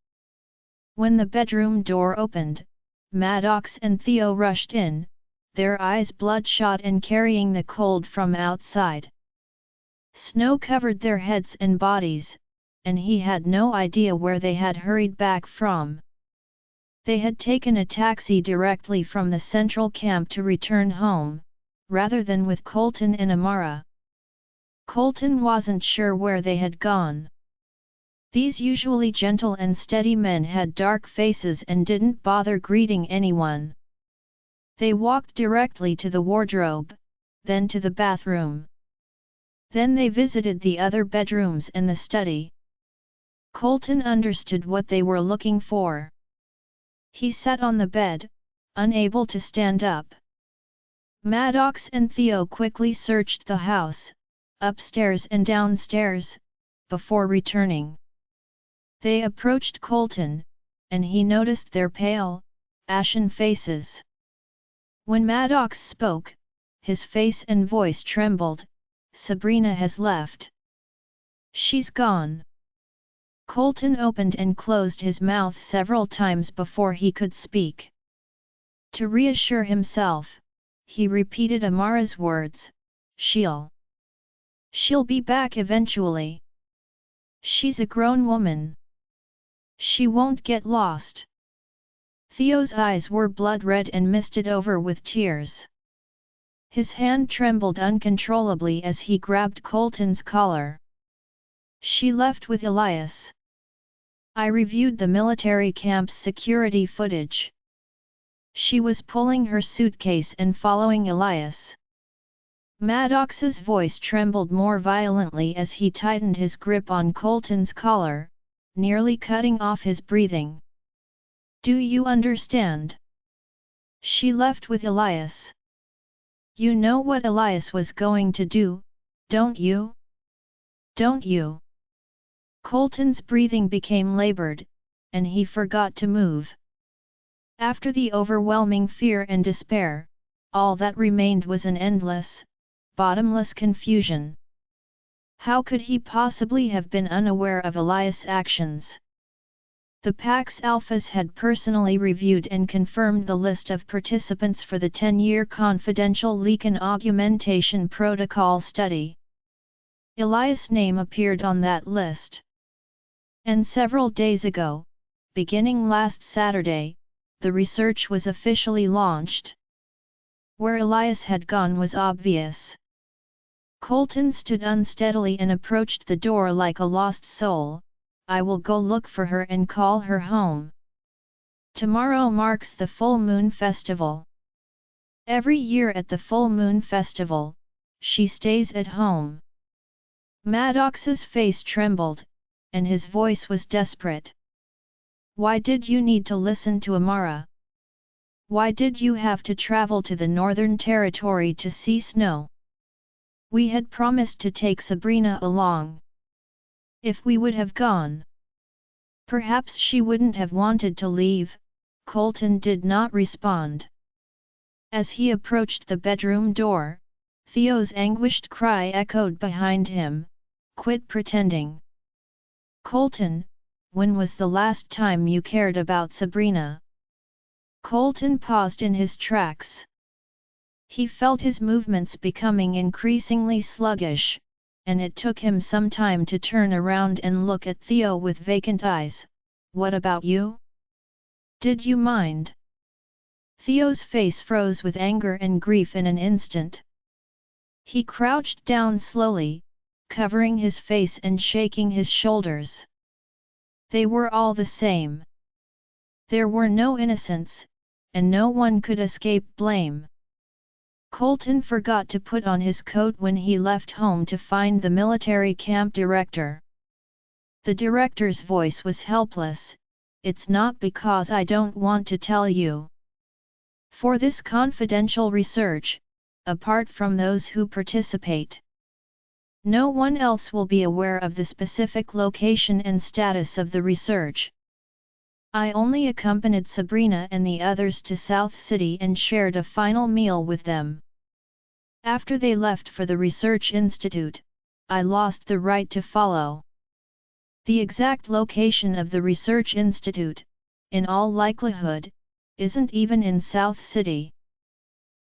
When the bedroom door opened, Maddox and Theo rushed in, their eyes bloodshot and carrying the cold from outside. Snow covered their heads and bodies, and he had no idea where they had hurried back from. They had taken a taxi directly from the central camp to return home, rather than with Colton and Amara. Colton wasn't sure where they had gone. These usually gentle and steady men had dark faces and didn't bother greeting anyone. They walked directly to the wardrobe, then to the bathroom. Then they visited the other bedrooms and the study. Colton understood what they were looking for. He sat on the bed, unable to stand up. Maddox and Theo quickly searched the house, upstairs and downstairs, before returning. They approached Colton, and he noticed their pale, ashen faces. When Maddox spoke, his face and voice trembled. "Sabrina has left. She's gone." Colton opened and closed his mouth several times before he could speak. To reassure himself, he repeated Amara's words, She'll be back eventually. She's a grown woman. She won't get lost." Theo's eyes were blood-red and misted over with tears. His hand trembled uncontrollably as he grabbed Colton's collar. "She left with Elias. I reviewed the military camp's security footage. She was pulling her suitcase and following Elias." Maddox's voice trembled more violently as he tightened his grip on Colton's collar, nearly cutting off his breathing. "Do you understand? She left with Elias. You know what Elias was going to do, don't you? Don't you?" Colton's breathing became labored, and he forgot to move. After the overwhelming fear and despair, all that remained was an endless, bottomless confusion. How could he possibly have been unaware of Elias' actions? The Pax Alphas had personally reviewed and confirmed the list of participants for the 10-year confidential leak and augmentation protocol study. Elias' name appeared on that list. And several days ago, beginning last Saturday, the research was officially launched. Where Elias had gone was obvious. Colton stood unsteadily and approached the door like a lost soul. I will go look for her and call her home. Tomorrow marks the Full Moon Festival. Every year at the Full Moon Festival, she stays at home. Maddox's face trembled, and his voice was desperate. Why did you need to listen to Amara? Why did you have to travel to the Northern Territory to see snow? We had promised to take Sabrina along. If we would have gone, perhaps she wouldn't have wanted to leave. Colton did not respond. As he approached the bedroom door, Theo's anguished cry echoed behind him, "Quit pretending." Colton, when was the last time you cared about Sabrina? Colton paused in his tracks. He felt his movements becoming increasingly sluggish, and it took him some time to turn around and look at Theo with vacant eyes. What about you? Did you mind? Theo's face froze with anger and grief in an instant. He crouched down slowly, covering his face and shaking his shoulders. They were all the same. There were no innocents, and no one could escape blame. Colton forgot to put on his coat when he left home to find the military camp director. The director's voice was helpless. It's not because I don't want to tell you. For this confidential research, apart from those who participate, no one else will be aware of the specific location and status of the research. I only accompanied Sabrina and the others to South City and shared a final meal with them. After they left for the research institute, I lost the right to follow. The exact location of the research institute, in all likelihood, isn't even in South City.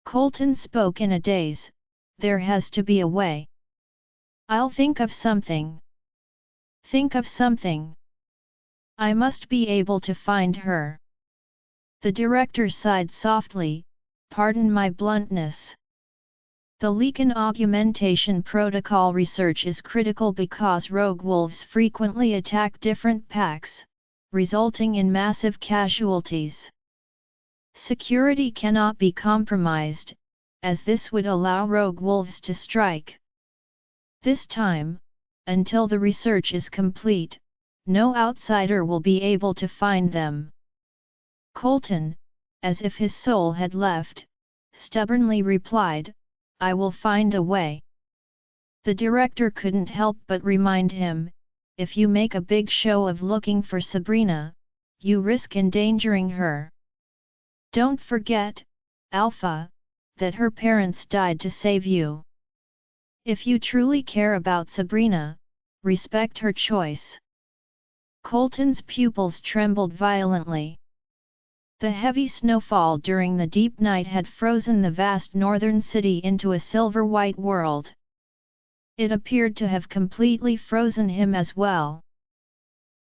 Colton spoke in a daze. There has to be a way. I'll think of something. Think of something. I must be able to find her. The director sighed softly. Pardon my bluntness. The Leakin augmentation protocol research is critical because rogue wolves frequently attack different packs, resulting in massive casualties. Security cannot be compromised, as this would allow rogue wolves to strike. This time, until the research is complete, no outsider will be able to find them. Colton, as if his soul had left, stubbornly replied, I will find a way. The director couldn't help but remind him, if you make a big show of looking for Sabrina, you risk endangering her. Don't forget, Alpha, that her parents died to save you. If you truly care about Sabrina, respect her choice. Colton's pupils trembled violently. The heavy snowfall during the deep night had frozen the vast northern city into a silver-white world. It appeared to have completely frozen him as well.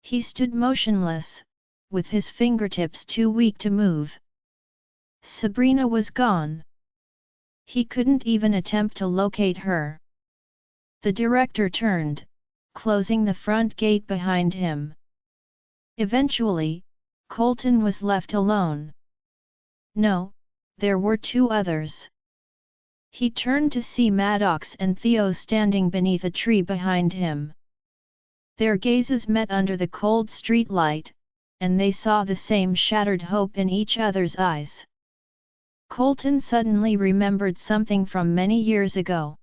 He stood motionless, with his fingertips too weak to move. Sabrina was gone. He couldn't even attempt to locate her. The director turned, closing the front gate behind him. Eventually, Colton was left alone. No, there were two others. He turned to see Maddox and Theo standing beneath a tree behind him. Their gazes met under the cold streetlight, and they saw the same shattered hope in each other's eyes. Colton suddenly remembered something from many years ago.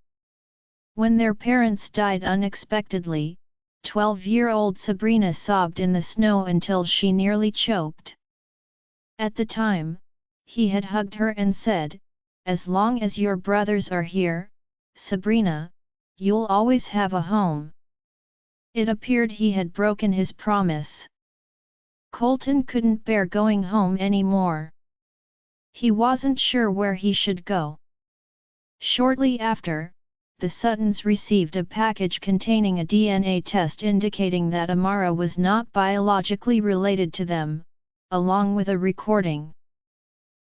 When their parents died unexpectedly, 12-year-old Sabrina sobbed in the snow until she nearly choked. At the time, he had hugged her and said, as long as your brothers are here, Sabrina, you'll always have a home. It appeared he had broken his promise. Colton couldn't bear going home anymore. He wasn't sure where he should go. Shortly after, the Suttons received a package containing a DNA test indicating that Amara was not biologically related to them, along with a recording.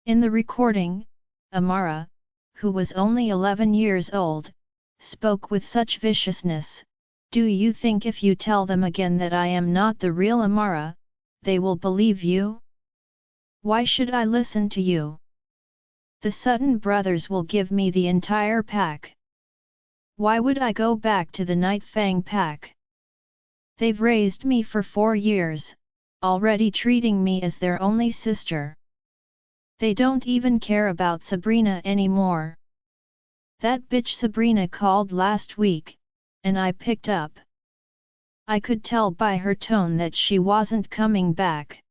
In the recording, Amara, who was only 11 years old, spoke with such viciousness. Do you think if you tell them again that I am not the real Amara, they will believe you? Why should I listen to you? The Sutton brothers will give me the entire pack. Why would I go back to the Night Fang pack? They've raised me for 4 years, already treating me as their only sister. They don't even care about Sabrina anymore. That bitch Sabrina called last week, and I picked up. I could tell by her tone that she wasn't coming back.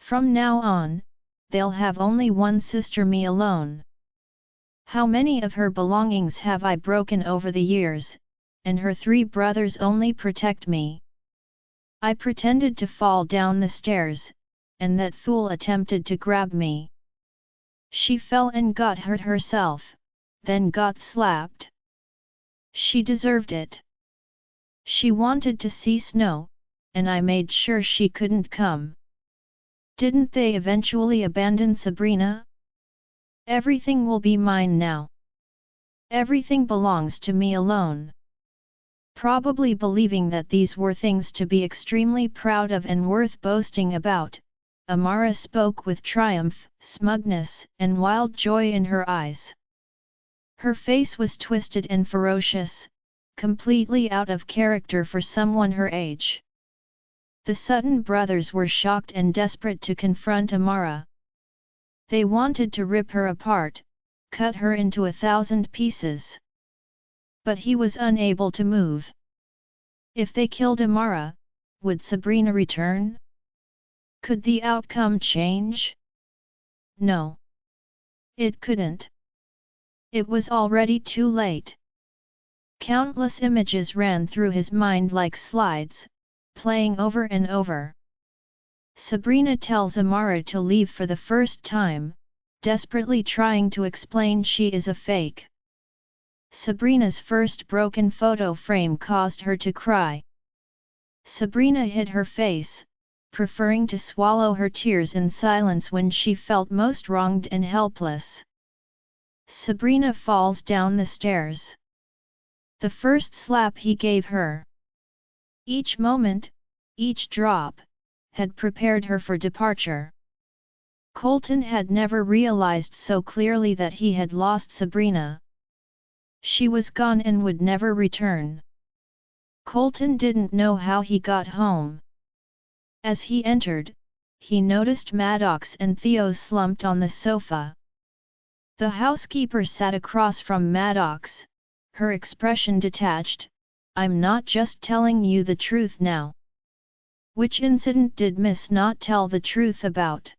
From now on, they'll have only one sister, me alone. How many of her belongings have I broken over the years, and her 3 brothers only protect me. I pretended to fall down the stairs, and that fool attempted to grab me. She fell and got hurt herself, then got slapped. She deserved it. She wanted to see snow, and I made sure she couldn't come. Didn't they eventually abandon Sabrina? Everything will be mine now. Everything belongs to me alone. Probably believing that these were things to be extremely proud of and worth boasting about, Amara spoke with triumph, smugness, and wild joy in her eyes. Her face was twisted and ferocious, completely out of character for someone her age. The Sutton brothers were shocked and desperate to confront Amara. They wanted to rip her apart, cut her into 1,000 pieces. But he was unable to move. If they killed Amara, would Sabrina return? Could the outcome change? No. It couldn't. It was already too late. Countless images ran through his mind like slides, playing over and over. Sabrina tells Amara to leave for the first time, desperately trying to explain she is a fake. Sabrina's first broken photo frame caused her to cry. Sabrina hid her face, preferring to swallow her tears in silence when she felt most wronged and helpless. Sabrina falls down the stairs. The first slap he gave her. Each moment, each drop, had prepared her for departure. Colton had never realized so clearly that he had lost Sabrina. She was gone and would never return. Colton didn't know how he got home. As he entered, he noticed Maddox and Theo slumped on the sofa. The housekeeper sat across from Maddox, her expression detached. I'm not just telling you the truth now. Which incident did Miss not tell the truth about?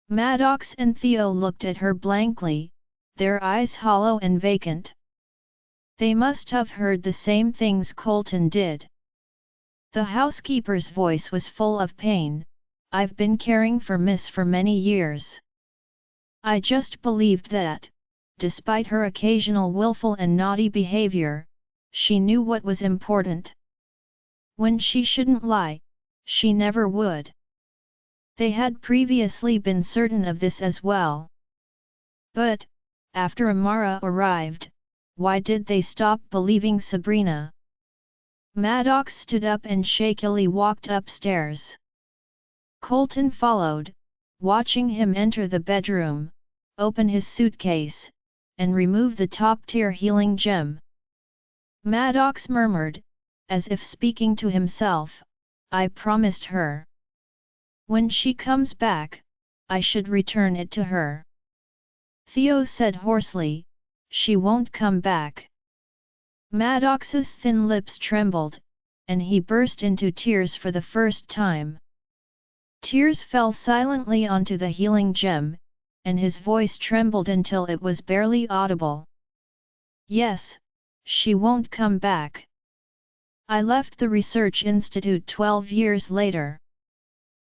Maddox and Theo looked at her blankly, their eyes hollow and vacant. They must have heard the same things Colton did. The housekeeper's voice was full of pain. I've been caring for Miss for many years. I just believed that, despite her occasional willful and naughty behavior, she knew what was important. When she shouldn't lie, she never would. They had previously been certain of this as well. But, after Amara arrived, why did they stop believing Sabrina? Maddox stood up and shakily walked upstairs. Colton followed, watching him enter the bedroom, open his suitcase, and remove the top-tier healing gem. Maddox murmured, as if speaking to himself, I promised her. When she comes back, I should return it to her. Theo said hoarsely, she won't come back. Maddox's thin lips trembled, and he burst into tears for the first time. Tears fell silently onto the healing gem, and his voice trembled until it was barely audible. Yes, she won't come back. I left the research institute 12 years later.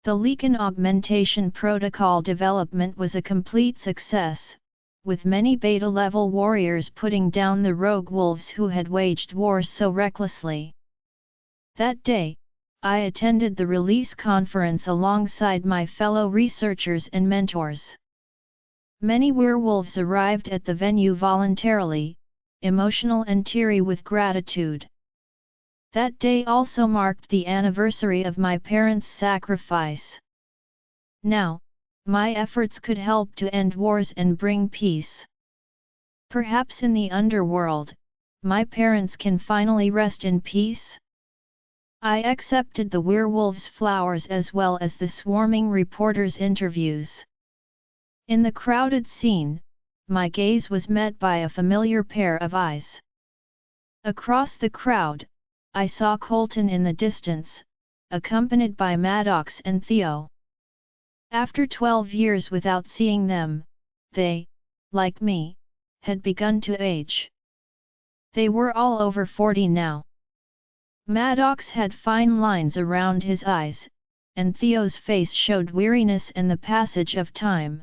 The Leakin augmentation protocol development was a complete success, with many beta-level warriors putting down the rogue wolves who had waged war so recklessly. That day, I attended the release conference alongside my fellow researchers and mentors. Many werewolves arrived at the venue voluntarily, emotional and teary with gratitude. That day also marked the anniversary of my parents' sacrifice. Now, my efforts could help to end wars and bring peace. Perhaps in the underworld, my parents can finally rest in peace? I accepted the werewolves' flowers as well as the swarming reporters' interviews. In the crowded scene, my gaze was met by a familiar pair of eyes. Across the crowd, I saw Colton in the distance, accompanied by Maddox and Theo. After 12 years without seeing them, they, like me, had begun to age. They were all over 40 now. Maddox had fine lines around his eyes, and Theo's face showed weariness and the passage of time.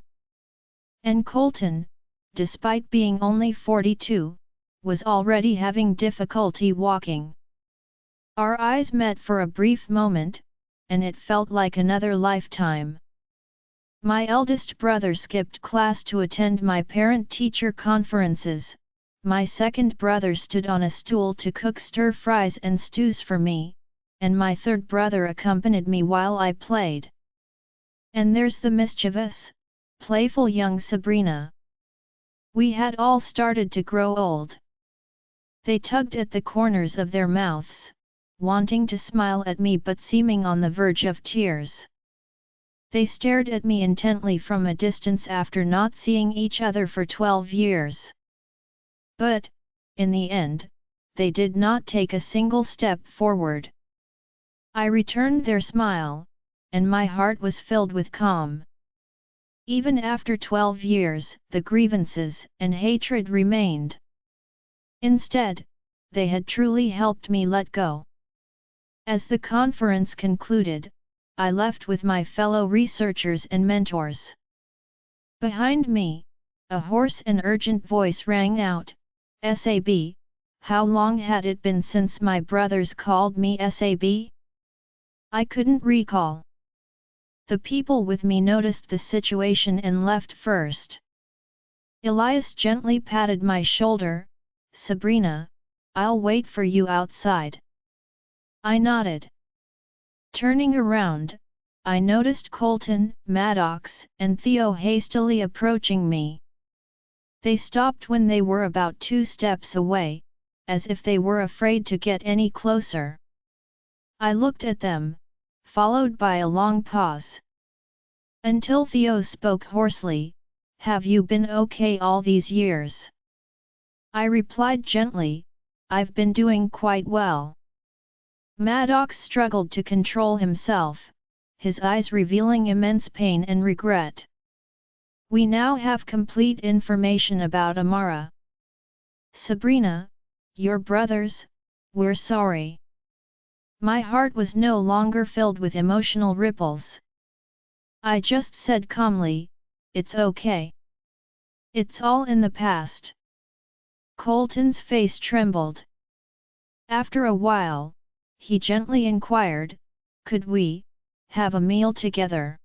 And Colton, despite being only 42, was already having difficulty walking. Our eyes met for a brief moment, and it felt like another lifetime. My eldest brother skipped class to attend my parent-teacher conferences, my second brother stood on a stool to cook stir-fries and stews for me, and my third brother accompanied me while I played. And there's the mischievous, playful young Sabrina. We had all started to grow old. They tugged at the corners of their mouths, wanting to smile at me but seeming on the verge of tears. They stared at me intently from a distance after not seeing each other for 12 years. But, in the end, they did not take a single step forward. I returned their smile, and my heart was filled with calm. Even after 12 years, the grievances and hatred remained. Instead, they had truly helped me let go. As the conference concluded, I left with my fellow researchers and mentors. Behind me, a hoarse and urgent voice rang out, "SAB, how long had it been since my brothers called me SAB?" I couldn't recall. The people with me noticed the situation and left first. Elias gently patted my shoulder, "Sabrina, I'll wait for you outside." I nodded. Turning around, I noticed Colton, Maddox, and Theo hastily approaching me. They stopped when they were about 2 steps away, as if they were afraid to get any closer. I looked at them, followed by a long pause. Until Theo spoke hoarsely, "Have you been okay all these years?" I replied gently, "I've been doing quite well." Maddox struggled to control himself, his eyes revealing immense pain and regret. "We now have complete information about Amara. Sabrina, your brothers, we're sorry." My heart was no longer filled with emotional ripples. I just said calmly, "It's okay. It's all in the past." Colton's face trembled. After a while, he gently inquired, "Could we have a meal together?"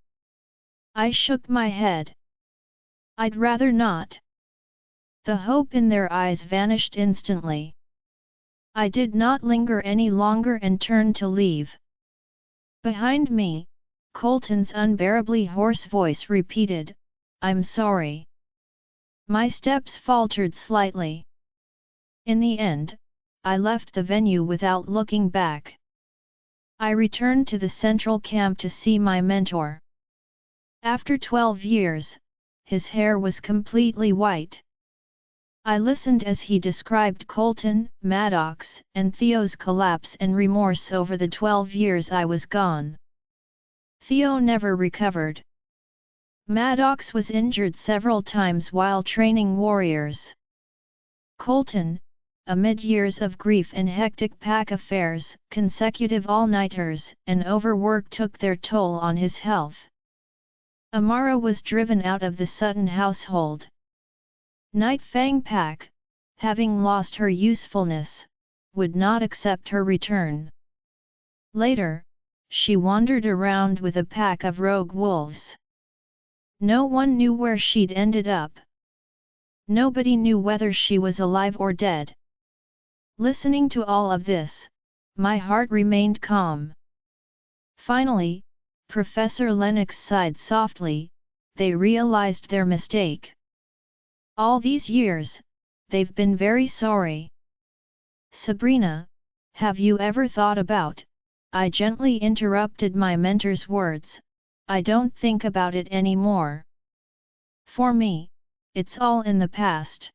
I shook my head. "I'd rather not." The hope in their eyes vanished instantly. I did not linger any longer and turned to leave. Behind me, Colton's unbearably hoarse voice repeated, "I'm sorry." My steps faltered slightly. In the end, I left the venue without looking back. I returned to the central camp to see my mentor. After 12 years, his hair was completely white. I listened as he described Colton, Maddox, and Theo's collapse and remorse over the 12 years I was gone. Theo never recovered. Maddox was injured several times while training warriors. Colton, amid years of grief and hectic pack affairs, consecutive all-nighters, and overwork took their toll on his health. Amara was driven out of the Sutton household. Night Fang Pack, having lost her usefulness, would not accept her return. Later, she wandered around with a pack of rogue wolves. No one knew where she'd ended up. Nobody knew whether she was alive or dead. Listening to all of this, my heart remained calm. Finally, Professor Lennox sighed softly. They realized their mistake. All these years, they've been very sorry. Sabrina, have you ever thought about, I gently interrupted my mentor's words, I don't think about it anymore. For me, it's all in the past.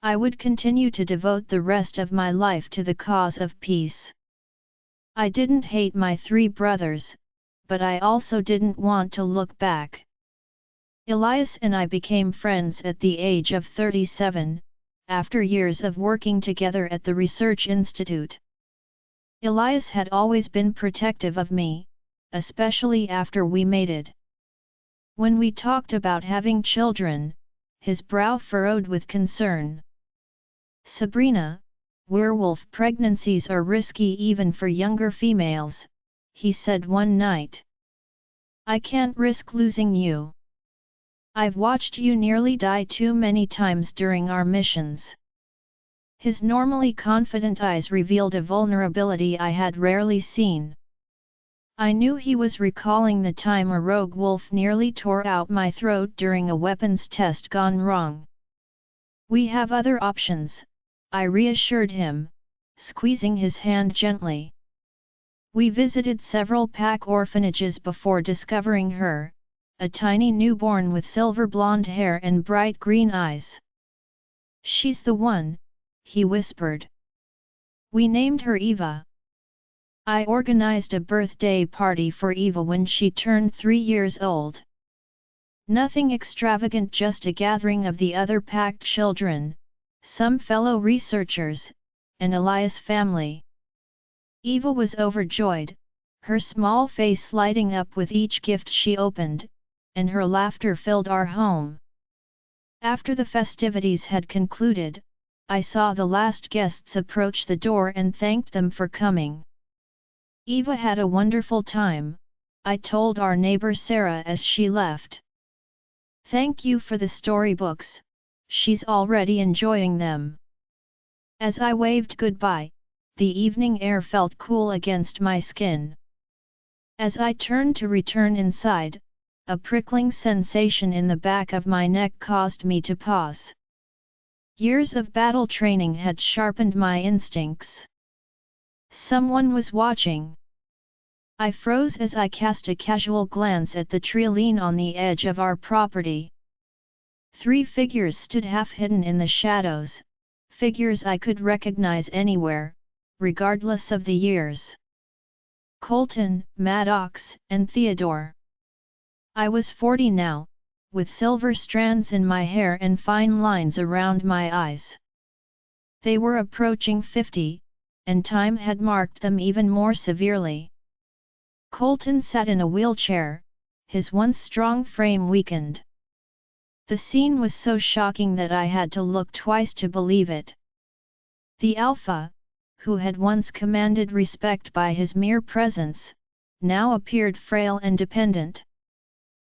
I would continue to devote the rest of my life to the cause of peace. I didn't hate my 3 brothers, but I also didn't want to look back. Elias and I became friends at the age of 37, after years of working together at the research institute. Elias had always been protective of me, especially after we mated. When we talked about having children, his brow furrowed with concern. Sabrina, werewolf pregnancies are risky even for younger females, he said one night. I can't risk losing you. I've watched you nearly die too many times during our missions. His normally confident eyes revealed a vulnerability I had rarely seen. I knew he was recalling the time a rogue wolf nearly tore out my throat during a weapons test gone wrong. We have other options, I reassured him, squeezing his hand gently. We visited several pack orphanages before discovering her, a tiny newborn with silver blonde hair and bright green eyes. She's the one, he whispered. We named her Eva. I organized a birthday party for Eva when she turned 3 years old. Nothing extravagant, just a gathering of the other pack children, some fellow researchers, and Elias' family. Eva was overjoyed, her small face lighting up with each gift she opened, and her laughter filled our home. After the festivities had concluded, I saw the last guests approach the door and thanked them for coming. Eva had a wonderful time, I told our neighbor Sarah as she left. Thank you for the storybooks, she's already enjoying them. As I waved goodbye, the evening air felt cool against my skin. As I turned to return inside, a prickling sensation in the back of my neck caused me to pause. Years of battle training had sharpened my instincts. Someone was watching. I froze as I cast a casual glance at the treeline on the edge of our property. 3 figures stood half hidden in the shadows, figures I could recognize anywhere, regardless of the years. Colton, Maddox, and Theodore. I was 40 now, with silver strands in my hair and fine lines around my eyes. They were approaching 50, and time had marked them even more severely. Colton sat in a wheelchair, his once strong frame weakened. The scene was so shocking that I had to look twice to believe it. The Alpha, who had once commanded respect by his mere presence, now appeared frail and dependent.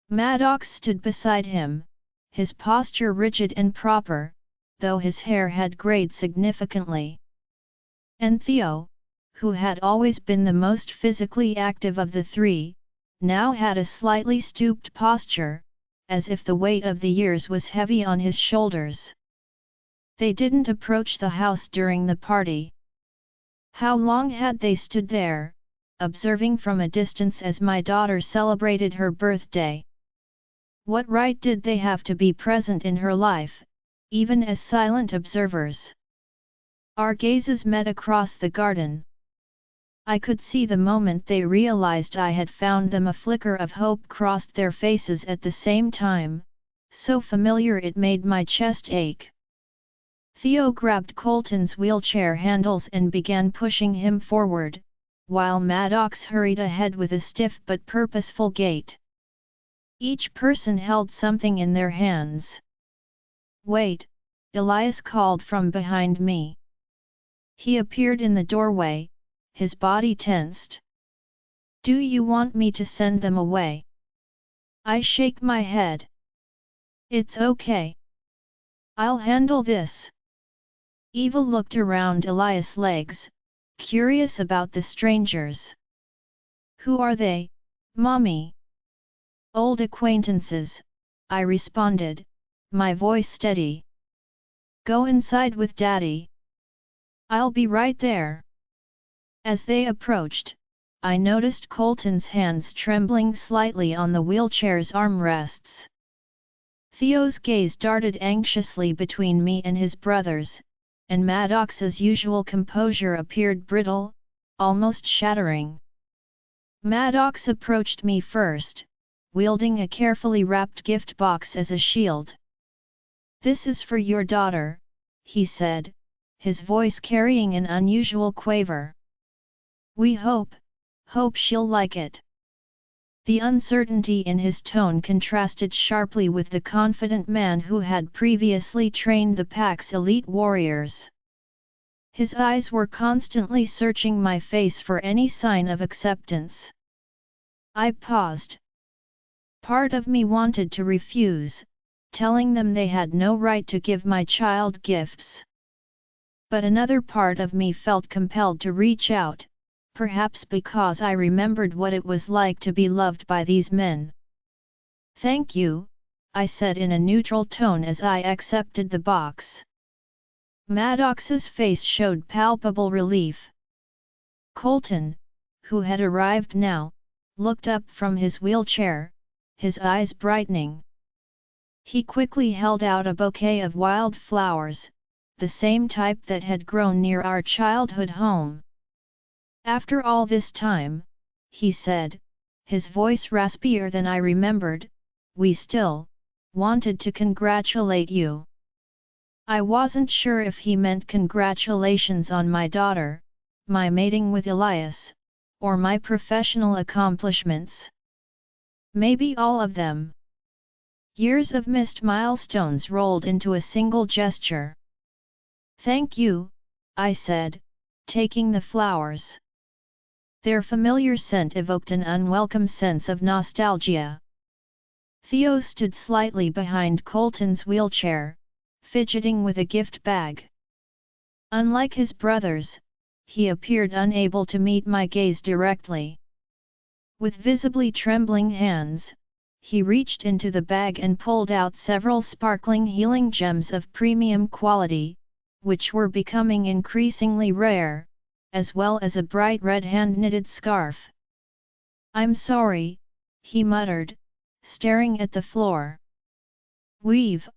Maddox stood beside him, his posture rigid and proper, though his hair had grayed significantly. And Theo, who had always been the most physically active of the 3, now had a slightly stooped posture, as if the weight of the years was heavy on his shoulders. They didn't approach the house during the party. How long had they stood there, observing from a distance as my daughter celebrated her birthday? What right did they have to be present in her life, even as silent observers? Our gazes met across the garden. I could see the moment they realized I had found them. A flicker of hope crossed their faces at the same time, so familiar it made my chest ache. Theo grabbed Colton's wheelchair handles and began pushing him forward, while Maddox hurried ahead with a stiff but purposeful gait. Each person held something in their hands. "Wait," Elias called from behind me. He appeared in the doorway, his body tensed. "Do you want me to send them away?" I shake my head. It's okay. I'll handle this. Eva looked around Elias' legs, curious about the strangers. Who are they, Mommy? Old acquaintances, I responded, my voice steady. Go inside with Daddy. I'll be right there. As they approached, I noticed Colton's hands trembling slightly on the wheelchair's armrests. Theo's gaze darted anxiously between me and his brothers, and Maddox's usual composure appeared brittle, almost shattering. Maddox approached me first, wielding a carefully wrapped gift box as a shield. This is for your daughter, he said, his voice carrying an unusual quaver. We hope she'll like it. The uncertainty in his tone contrasted sharply with the confident man who had previously trained the pack's elite warriors. His eyes were constantly searching my face for any sign of acceptance. I paused. Part of me wanted to refuse, telling them they had no right to give my child gifts. But another part of me felt compelled to reach out, perhaps because I remembered what it was like to be loved by these men. Thank you, I said in a neutral tone as I accepted the box. Maddox's face showed palpable relief. Colton, who had arrived now, looked up from his wheelchair, his eyes brightening. He quickly held out a bouquet of wild flowers, the same type that had grown near our childhood home. After all this time, he said, his voice raspier than I remembered, we still wanted to congratulate you. I wasn't sure if he meant congratulations on my daughter, my mating with Elias, or my professional accomplishments. Maybe all of them. Years of missed milestones rolled into a single gesture. Thank you, I said, taking the flowers. Their familiar scent evoked an unwelcome sense of nostalgia. Theo stood slightly behind Colton's wheelchair, fidgeting with a gift bag. Unlike his brothers, he appeared unable to meet my gaze directly. With visibly trembling hands, he reached into the bag and pulled out several sparkling healing gems of premium quality, which were becoming increasingly rare, as well as a bright red hand-knitted scarf. I'm sorry, he muttered, staring at the floor. We've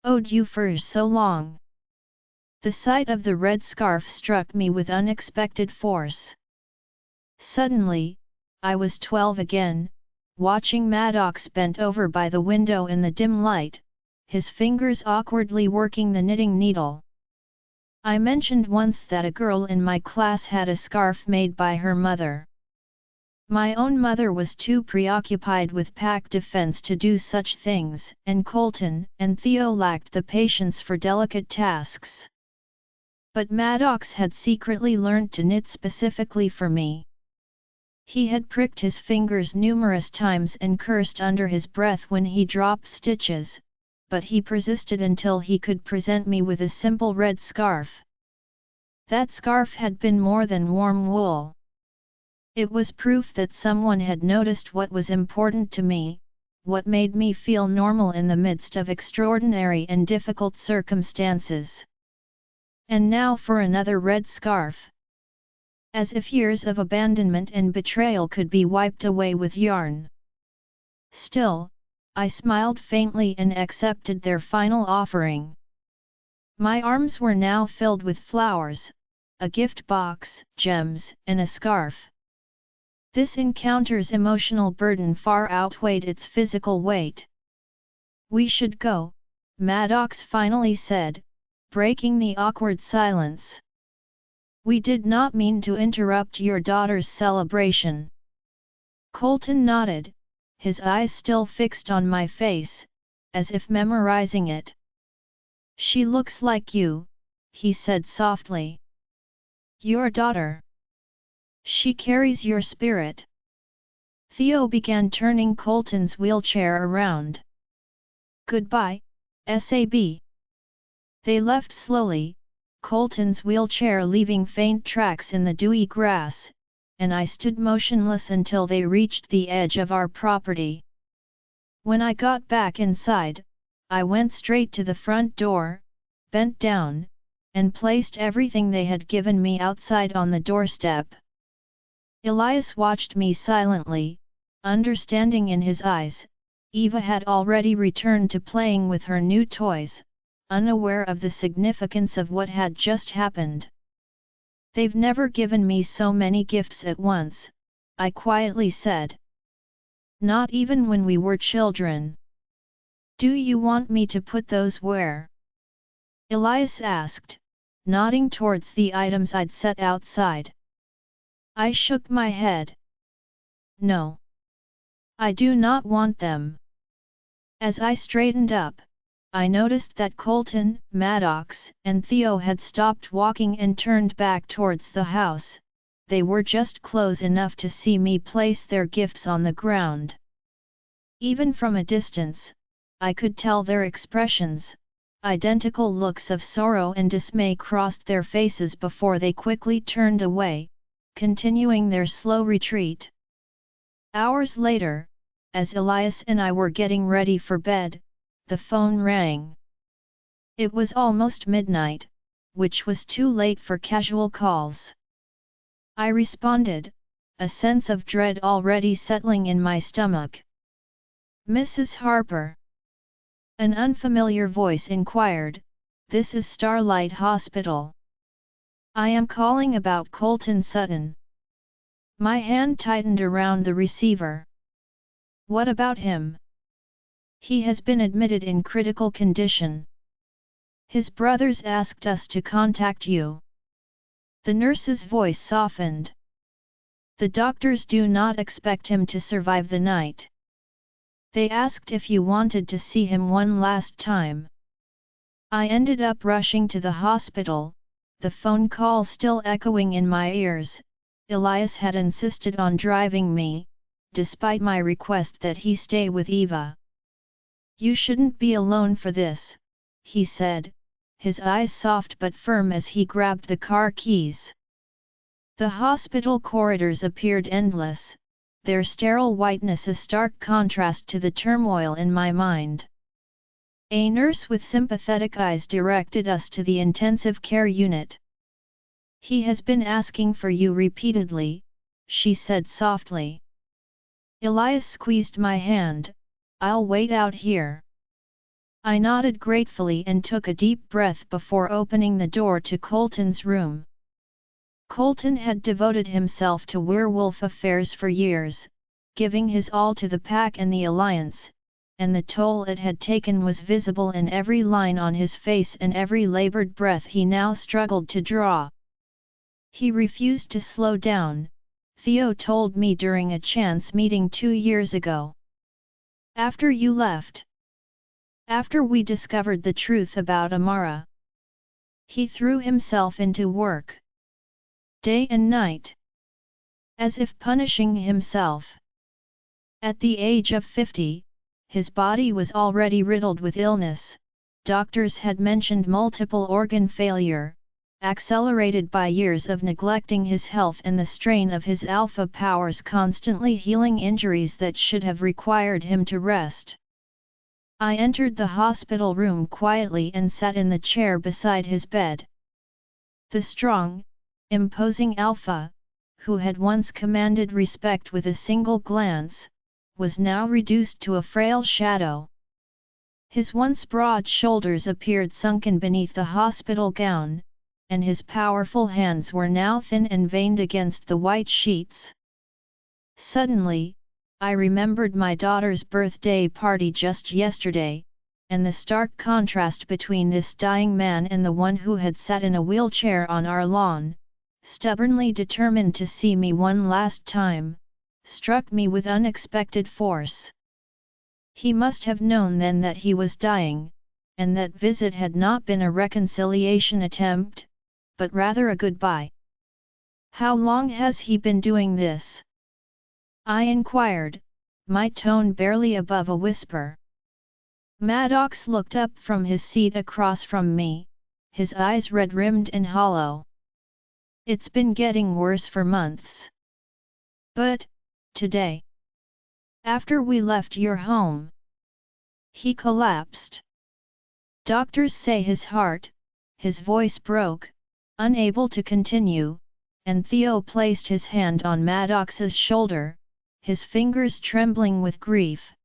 owed you for so long. The sight of the red scarf struck me with unexpected force. Suddenly, I was 12 again, watching Maddox bent over by the window in the dim light, his fingers awkwardly working the knitting needle. I mentioned once that a girl in my class had a scarf made by her mother. My own mother was too preoccupied with pack defense to do such things, and Colton and Theo lacked the patience for delicate tasks. But Maddox had secretly learned to knit specifically for me. He had pricked his fingers numerous times and cursed under his breath when he dropped stitches, but he persisted until he could present me with a simple red scarf. That scarf had been more than warm wool. It was proof that someone had noticed what was important to me, what made me feel normal in the midst of extraordinary and difficult circumstances. And now for another red scarf. As if years of abandonment and betrayal could be wiped away with yarn. Still, I smiled faintly and accepted their final offering. My arms were now filled with flowers, a gift box, gems, and a scarf. This encounter's emotional burden far outweighed its physical weight. We should go, Maddox finally said, breaking the awkward silence. We did not mean to interrupt your daughter's celebration. Colton nodded, his eyes still fixed on my face, as if memorizing it. She looks like you, he said softly. Your daughter. She carries your spirit. Theo began turning Colton's wheelchair around. Goodbye, Sab. They left slowly, Colton's wheelchair leaving faint tracks in the dewy grass, and I stood motionless until they reached the edge of our property. When I got back inside, I went straight to the front door, bent down, and placed everything they had given me outside on the doorstep. Elias watched me silently, understanding in his eyes. Eva had already returned to playing with her new toys, unaware of the significance of what had just happened. "They've never given me so many gifts at once," I quietly said. "Not even when we were children." "Do you want me to put those where?" Elias asked, nodding towards the items I'd set outside. I shook my head. "No. I do not want them." As I straightened up, I noticed that Colton, Maddox, and Theo had stopped walking and turned back towards the house. They were just close enough to see me place their gifts on the ground. Even from a distance, I could tell their expressions. Identical looks of sorrow and dismay crossed their faces before they quickly turned away, continuing their slow retreat. Hours later, as Elias and I were getting ready for bed, the phone rang. It was almost midnight, which was too late for casual calls. I responded, a sense of dread already settling in my stomach. "Mrs. Harper?" An unfamiliar voice inquired. "This is Starlight Hospital. I am calling about Colton Sutton." My hand tightened around the receiver. "What about him?" "He has been admitted in critical condition. His brothers asked us to contact you." The nurse's voice softened. "The doctors do not expect him to survive the night. They asked if you wanted to see him one last time." I ended up rushing to the hospital, the phone call still echoing in my ears. Elias had insisted on driving me, despite my request that he stay with Eva. "You shouldn't be alone for this," he said, his eyes soft but firm as he grabbed the car keys. The hospital corridors appeared endless, their sterile whiteness a stark contrast to the turmoil in my mind. A nurse with sympathetic eyes directed us to the intensive care unit. "He has been asking for you repeatedly," she said softly. Elias squeezed my hand. "I'll wait out here." I nodded gratefully and took a deep breath before opening the door to Colton's room. Colton had devoted himself to werewolf affairs for years, giving his all to the pack and the Alliance, and the toll it had taken was visible in every line on his face and every labored breath he now struggled to draw. He refused to slow down, Theo told me during a chance meeting 2 years ago. "After you left. After we discovered the truth about Amara. He threw himself into work. Day and night. As if punishing himself. At the age of 50, his body was already riddled with illness. Doctors had mentioned multiple organ failure, accelerated by years of neglecting his health and the strain of his alpha powers constantly healing injuries that should have required him to rest. I entered the hospital room quietly and sat in the chair beside his bed. The strong, imposing alpha, who had once commanded respect with a single glance, was now reduced to a frail shadow. His once broad shoulders appeared sunken beneath the hospital gown, and his powerful hands were now thin and veined against the white sheets. Suddenly, I remembered my daughter's birthday party just yesterday, and the stark contrast between this dying man and the one who had sat in a wheelchair on our lawn, stubbornly determined to see me one last time, struck me with unexpected force. He must have known then that he was dying, and that visit had not been a reconciliation attempt, but rather a goodbye. "How long has he been doing this?" I inquired, my tone barely above a whisper. Maddox looked up from his seat across from me, his eyes red-rimmed and hollow. It's been getting worse for months. But, today, after we left your home, he collapsed. Doctors say his heart. His voice broke, unable to continue, and Theo placed his hand on Maddox's shoulder, his fingers trembling with grief.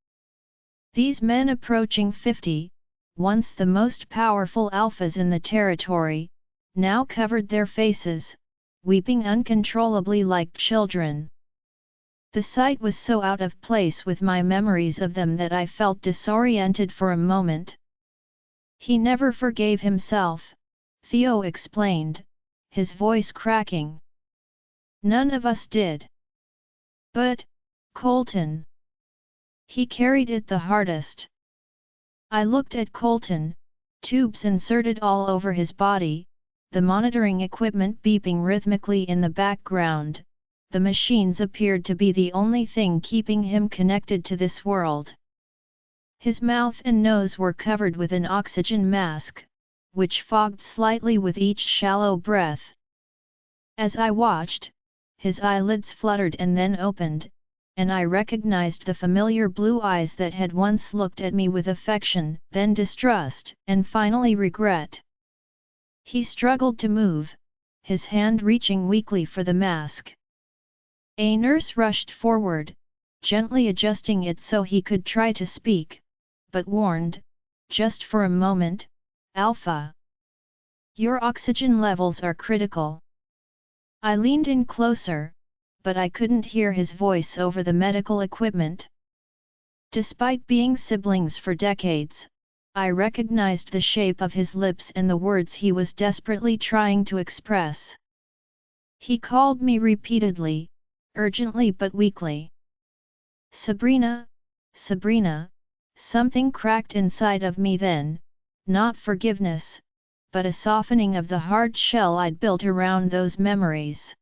These men approaching 50, once the most powerful alphas in the territory, now covered their faces, weeping uncontrollably like children. The sight was so out of place with my memories of them that I felt disoriented for a moment. He never forgave himself, Theo explained, his voice cracking. None of us did. But, Colton. He carried it the hardest. I looked at Colton, tubes inserted all over his body, the monitoring equipment beeping rhythmically in the background. The machines appeared to be the only thing keeping him connected to this world. His mouth and nose were covered with an oxygen mask, which fogged slightly with each shallow breath. As I watched, his eyelids fluttered and then opened, and I recognized the familiar blue eyes that had once looked at me with affection, then distrust, and finally regret. He struggled to move, his hand reaching weakly for the mask. A nurse rushed forward, gently adjusting it so he could try to speak, but warned, just for a moment, Alpha. Your oxygen levels are critical. I leaned in closer, but I couldn't hear his voice over the medical equipment. Despite being siblings for decades, I recognized the shape of his lips and the words he was desperately trying to express. He called me repeatedly, urgently but weakly. Sabrina, Sabrina, something cracked inside of me then, not forgiveness, but a softening of the hard shell I'd built around those memories.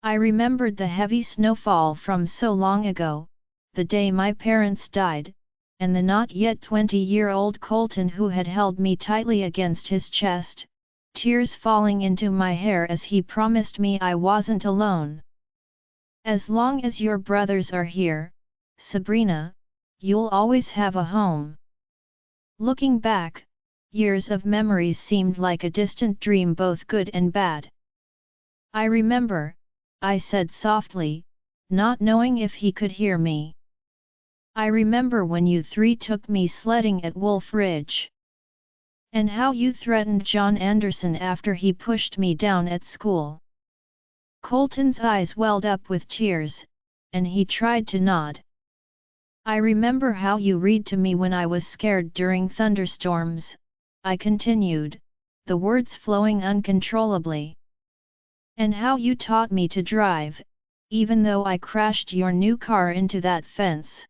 I remembered the heavy snowfall from so long ago, the day my parents died, and the not yet 20-year-old Colton who had held me tightly against his chest, tears falling into my hair as he promised me I wasn't alone. As long as your brothers are here, Sabrina, you'll always have a home. Looking back, years of memories seemed like a distant dream, both good and bad. I remember, I said softly, not knowing if he could hear me. I remember when you three took me sledding at Wolf Ridge. And how you threatened John Anderson after he pushed me down at school. Colton's eyes welled up with tears, and he tried to nod. I remember how you read to me when I was scared during thunderstorms, I continued, the words flowing uncontrollably. And how you taught me to drive, even though I crashed your new car into that fence.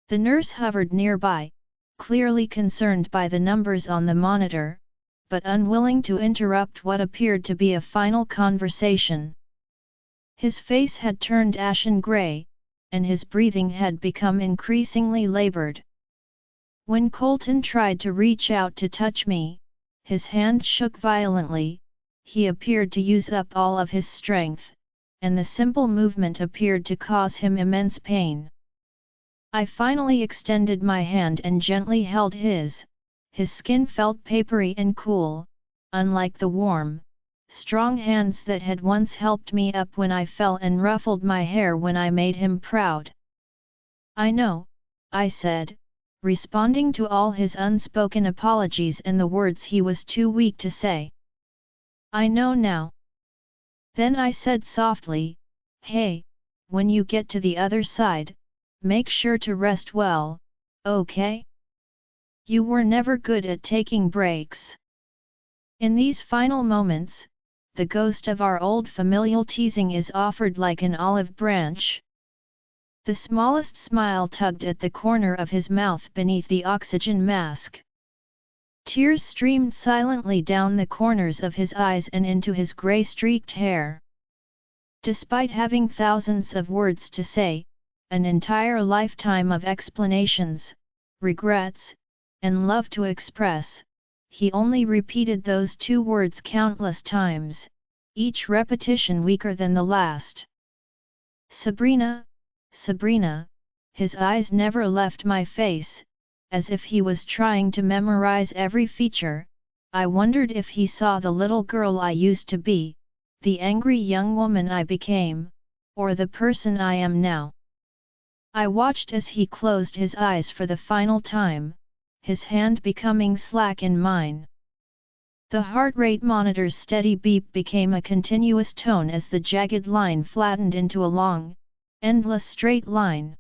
The nurse hovered nearby, clearly concerned by the numbers on the monitor, but unwilling to interrupt what appeared to be a final conversation. His face had turned ashen gray, and his breathing had become increasingly labored. When Colton tried to reach out to touch me, his hand shook violently, he appeared to use up all of his strength, and the simple movement appeared to cause him immense pain. I finally extended my hand and gently held his skin felt papery and cool, unlike the warm, strong hands that had once helped me up when I fell and ruffled my hair when I made him proud. I know, I said, responding to all his unspoken apologies and the words he was too weak to say. I know now. Then I said softly, hey, when you get to the other side, make sure to rest well, okay? You were never good at taking breaks. In these final moments, the ghost of our old familial teasing is offered like an olive branch. The smallest smile tugged at the corner of his mouth beneath the oxygen mask. Tears streamed silently down the corners of his eyes and into his gray-streaked hair. Despite having thousands of words to say, an entire lifetime of explanations, regrets, and love to express, he only repeated those 2 words countless times, each repetition weaker than the last. Sabrina, Sabrina, his eyes never left my face, as if he was trying to memorize every feature. I wondered if he saw the little girl I used to be, the angry young woman I became, or the person I am now. I watched as he closed his eyes for the final time, his hand becoming slack in mine. The heart rate monitor's steady beep became a continuous tone as the jagged line flattened into a long, endless straight line.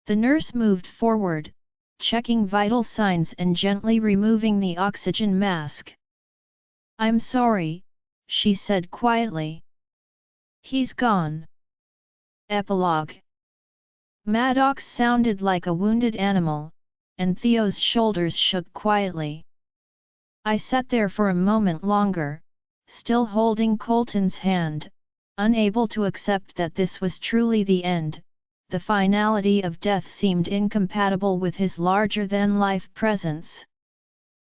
The nurse moved forward, checking vital signs and gently removing the oxygen mask. "I'm sorry," she said quietly. "He's gone." Epilogue. Maddox sounded like a wounded animal, and Theo's shoulders shook quietly. I sat there for a moment longer, still holding Colton's hand, unable to accept that this was truly the end. The finality of death seemed incompatible with his larger-than-life presence.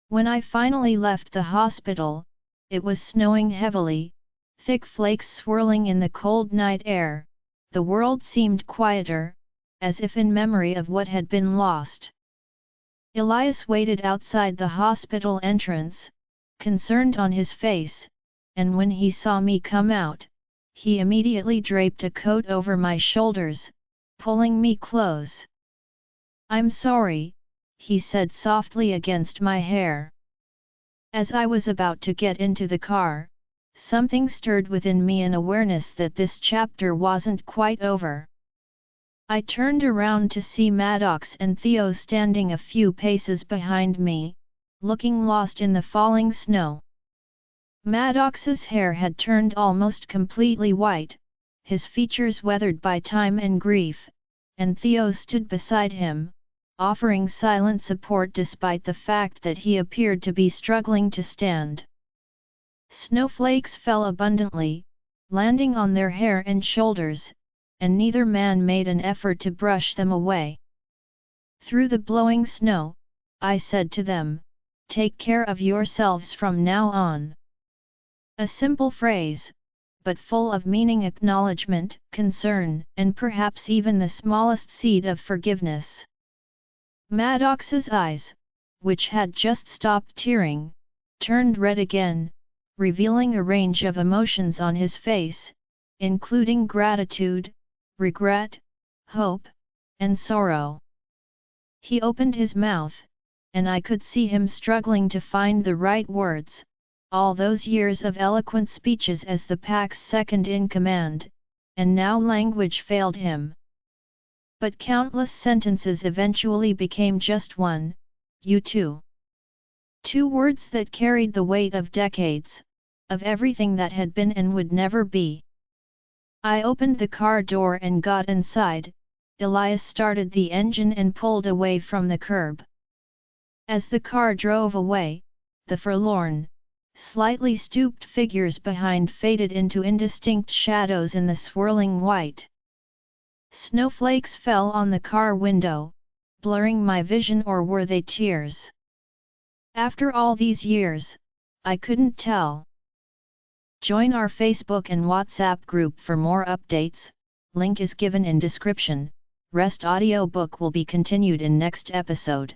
When I finally left the hospital, it was snowing heavily, thick flakes swirling in the cold night air. The world seemed quieter, as if in memory of what had been lost. Elias waited outside the hospital entrance, concerned on his face, and when he saw me come out, he immediately draped a coat over my shoulders, pulling me close. "I'm sorry," he said softly against my hair. As I was about to get into the car, something stirred within me, an awareness that this chapter wasn't quite over. I turned around to see Maddox and Theo standing a few paces behind me, looking lost in the falling snow. Maddox's hair had turned almost completely white, his features weathered by time and grief, and Theo stood beside him, offering silent support despite the fact that he appeared to be struggling to stand. Snowflakes fell abundantly, landing on their hair and shoulders, and neither man made an effort to brush them away. Through the blowing snow, I said to them, "Take care of yourselves from now on." A simple phrase, but full of meaning, acknowledgement, concern, and perhaps even the smallest seed of forgiveness. Maddox's eyes, which had just stopped tearing, turned red again, revealing a range of emotions on his face, including gratitude, regret, hope, and sorrow. He opened his mouth, and I could see him struggling to find the right words. All those years of eloquent speeches as the pack's second in command, and now language failed him. But countless sentences eventually became just one, "You too." 2 words that carried the weight of decades, of everything that had been and would never be. I opened the car door and got inside. Elias started the engine and pulled away from the curb. As the car drove away, the forlorn, slightly stooped figures behind faded into indistinct shadows in the swirling white. Snowflakes fell on the car window, blurring my vision, or were they tears? After all these years, I couldn't tell. Join our Facebook and WhatsApp group for more updates, link is given in description. Rest audiobook will be continued in next episode.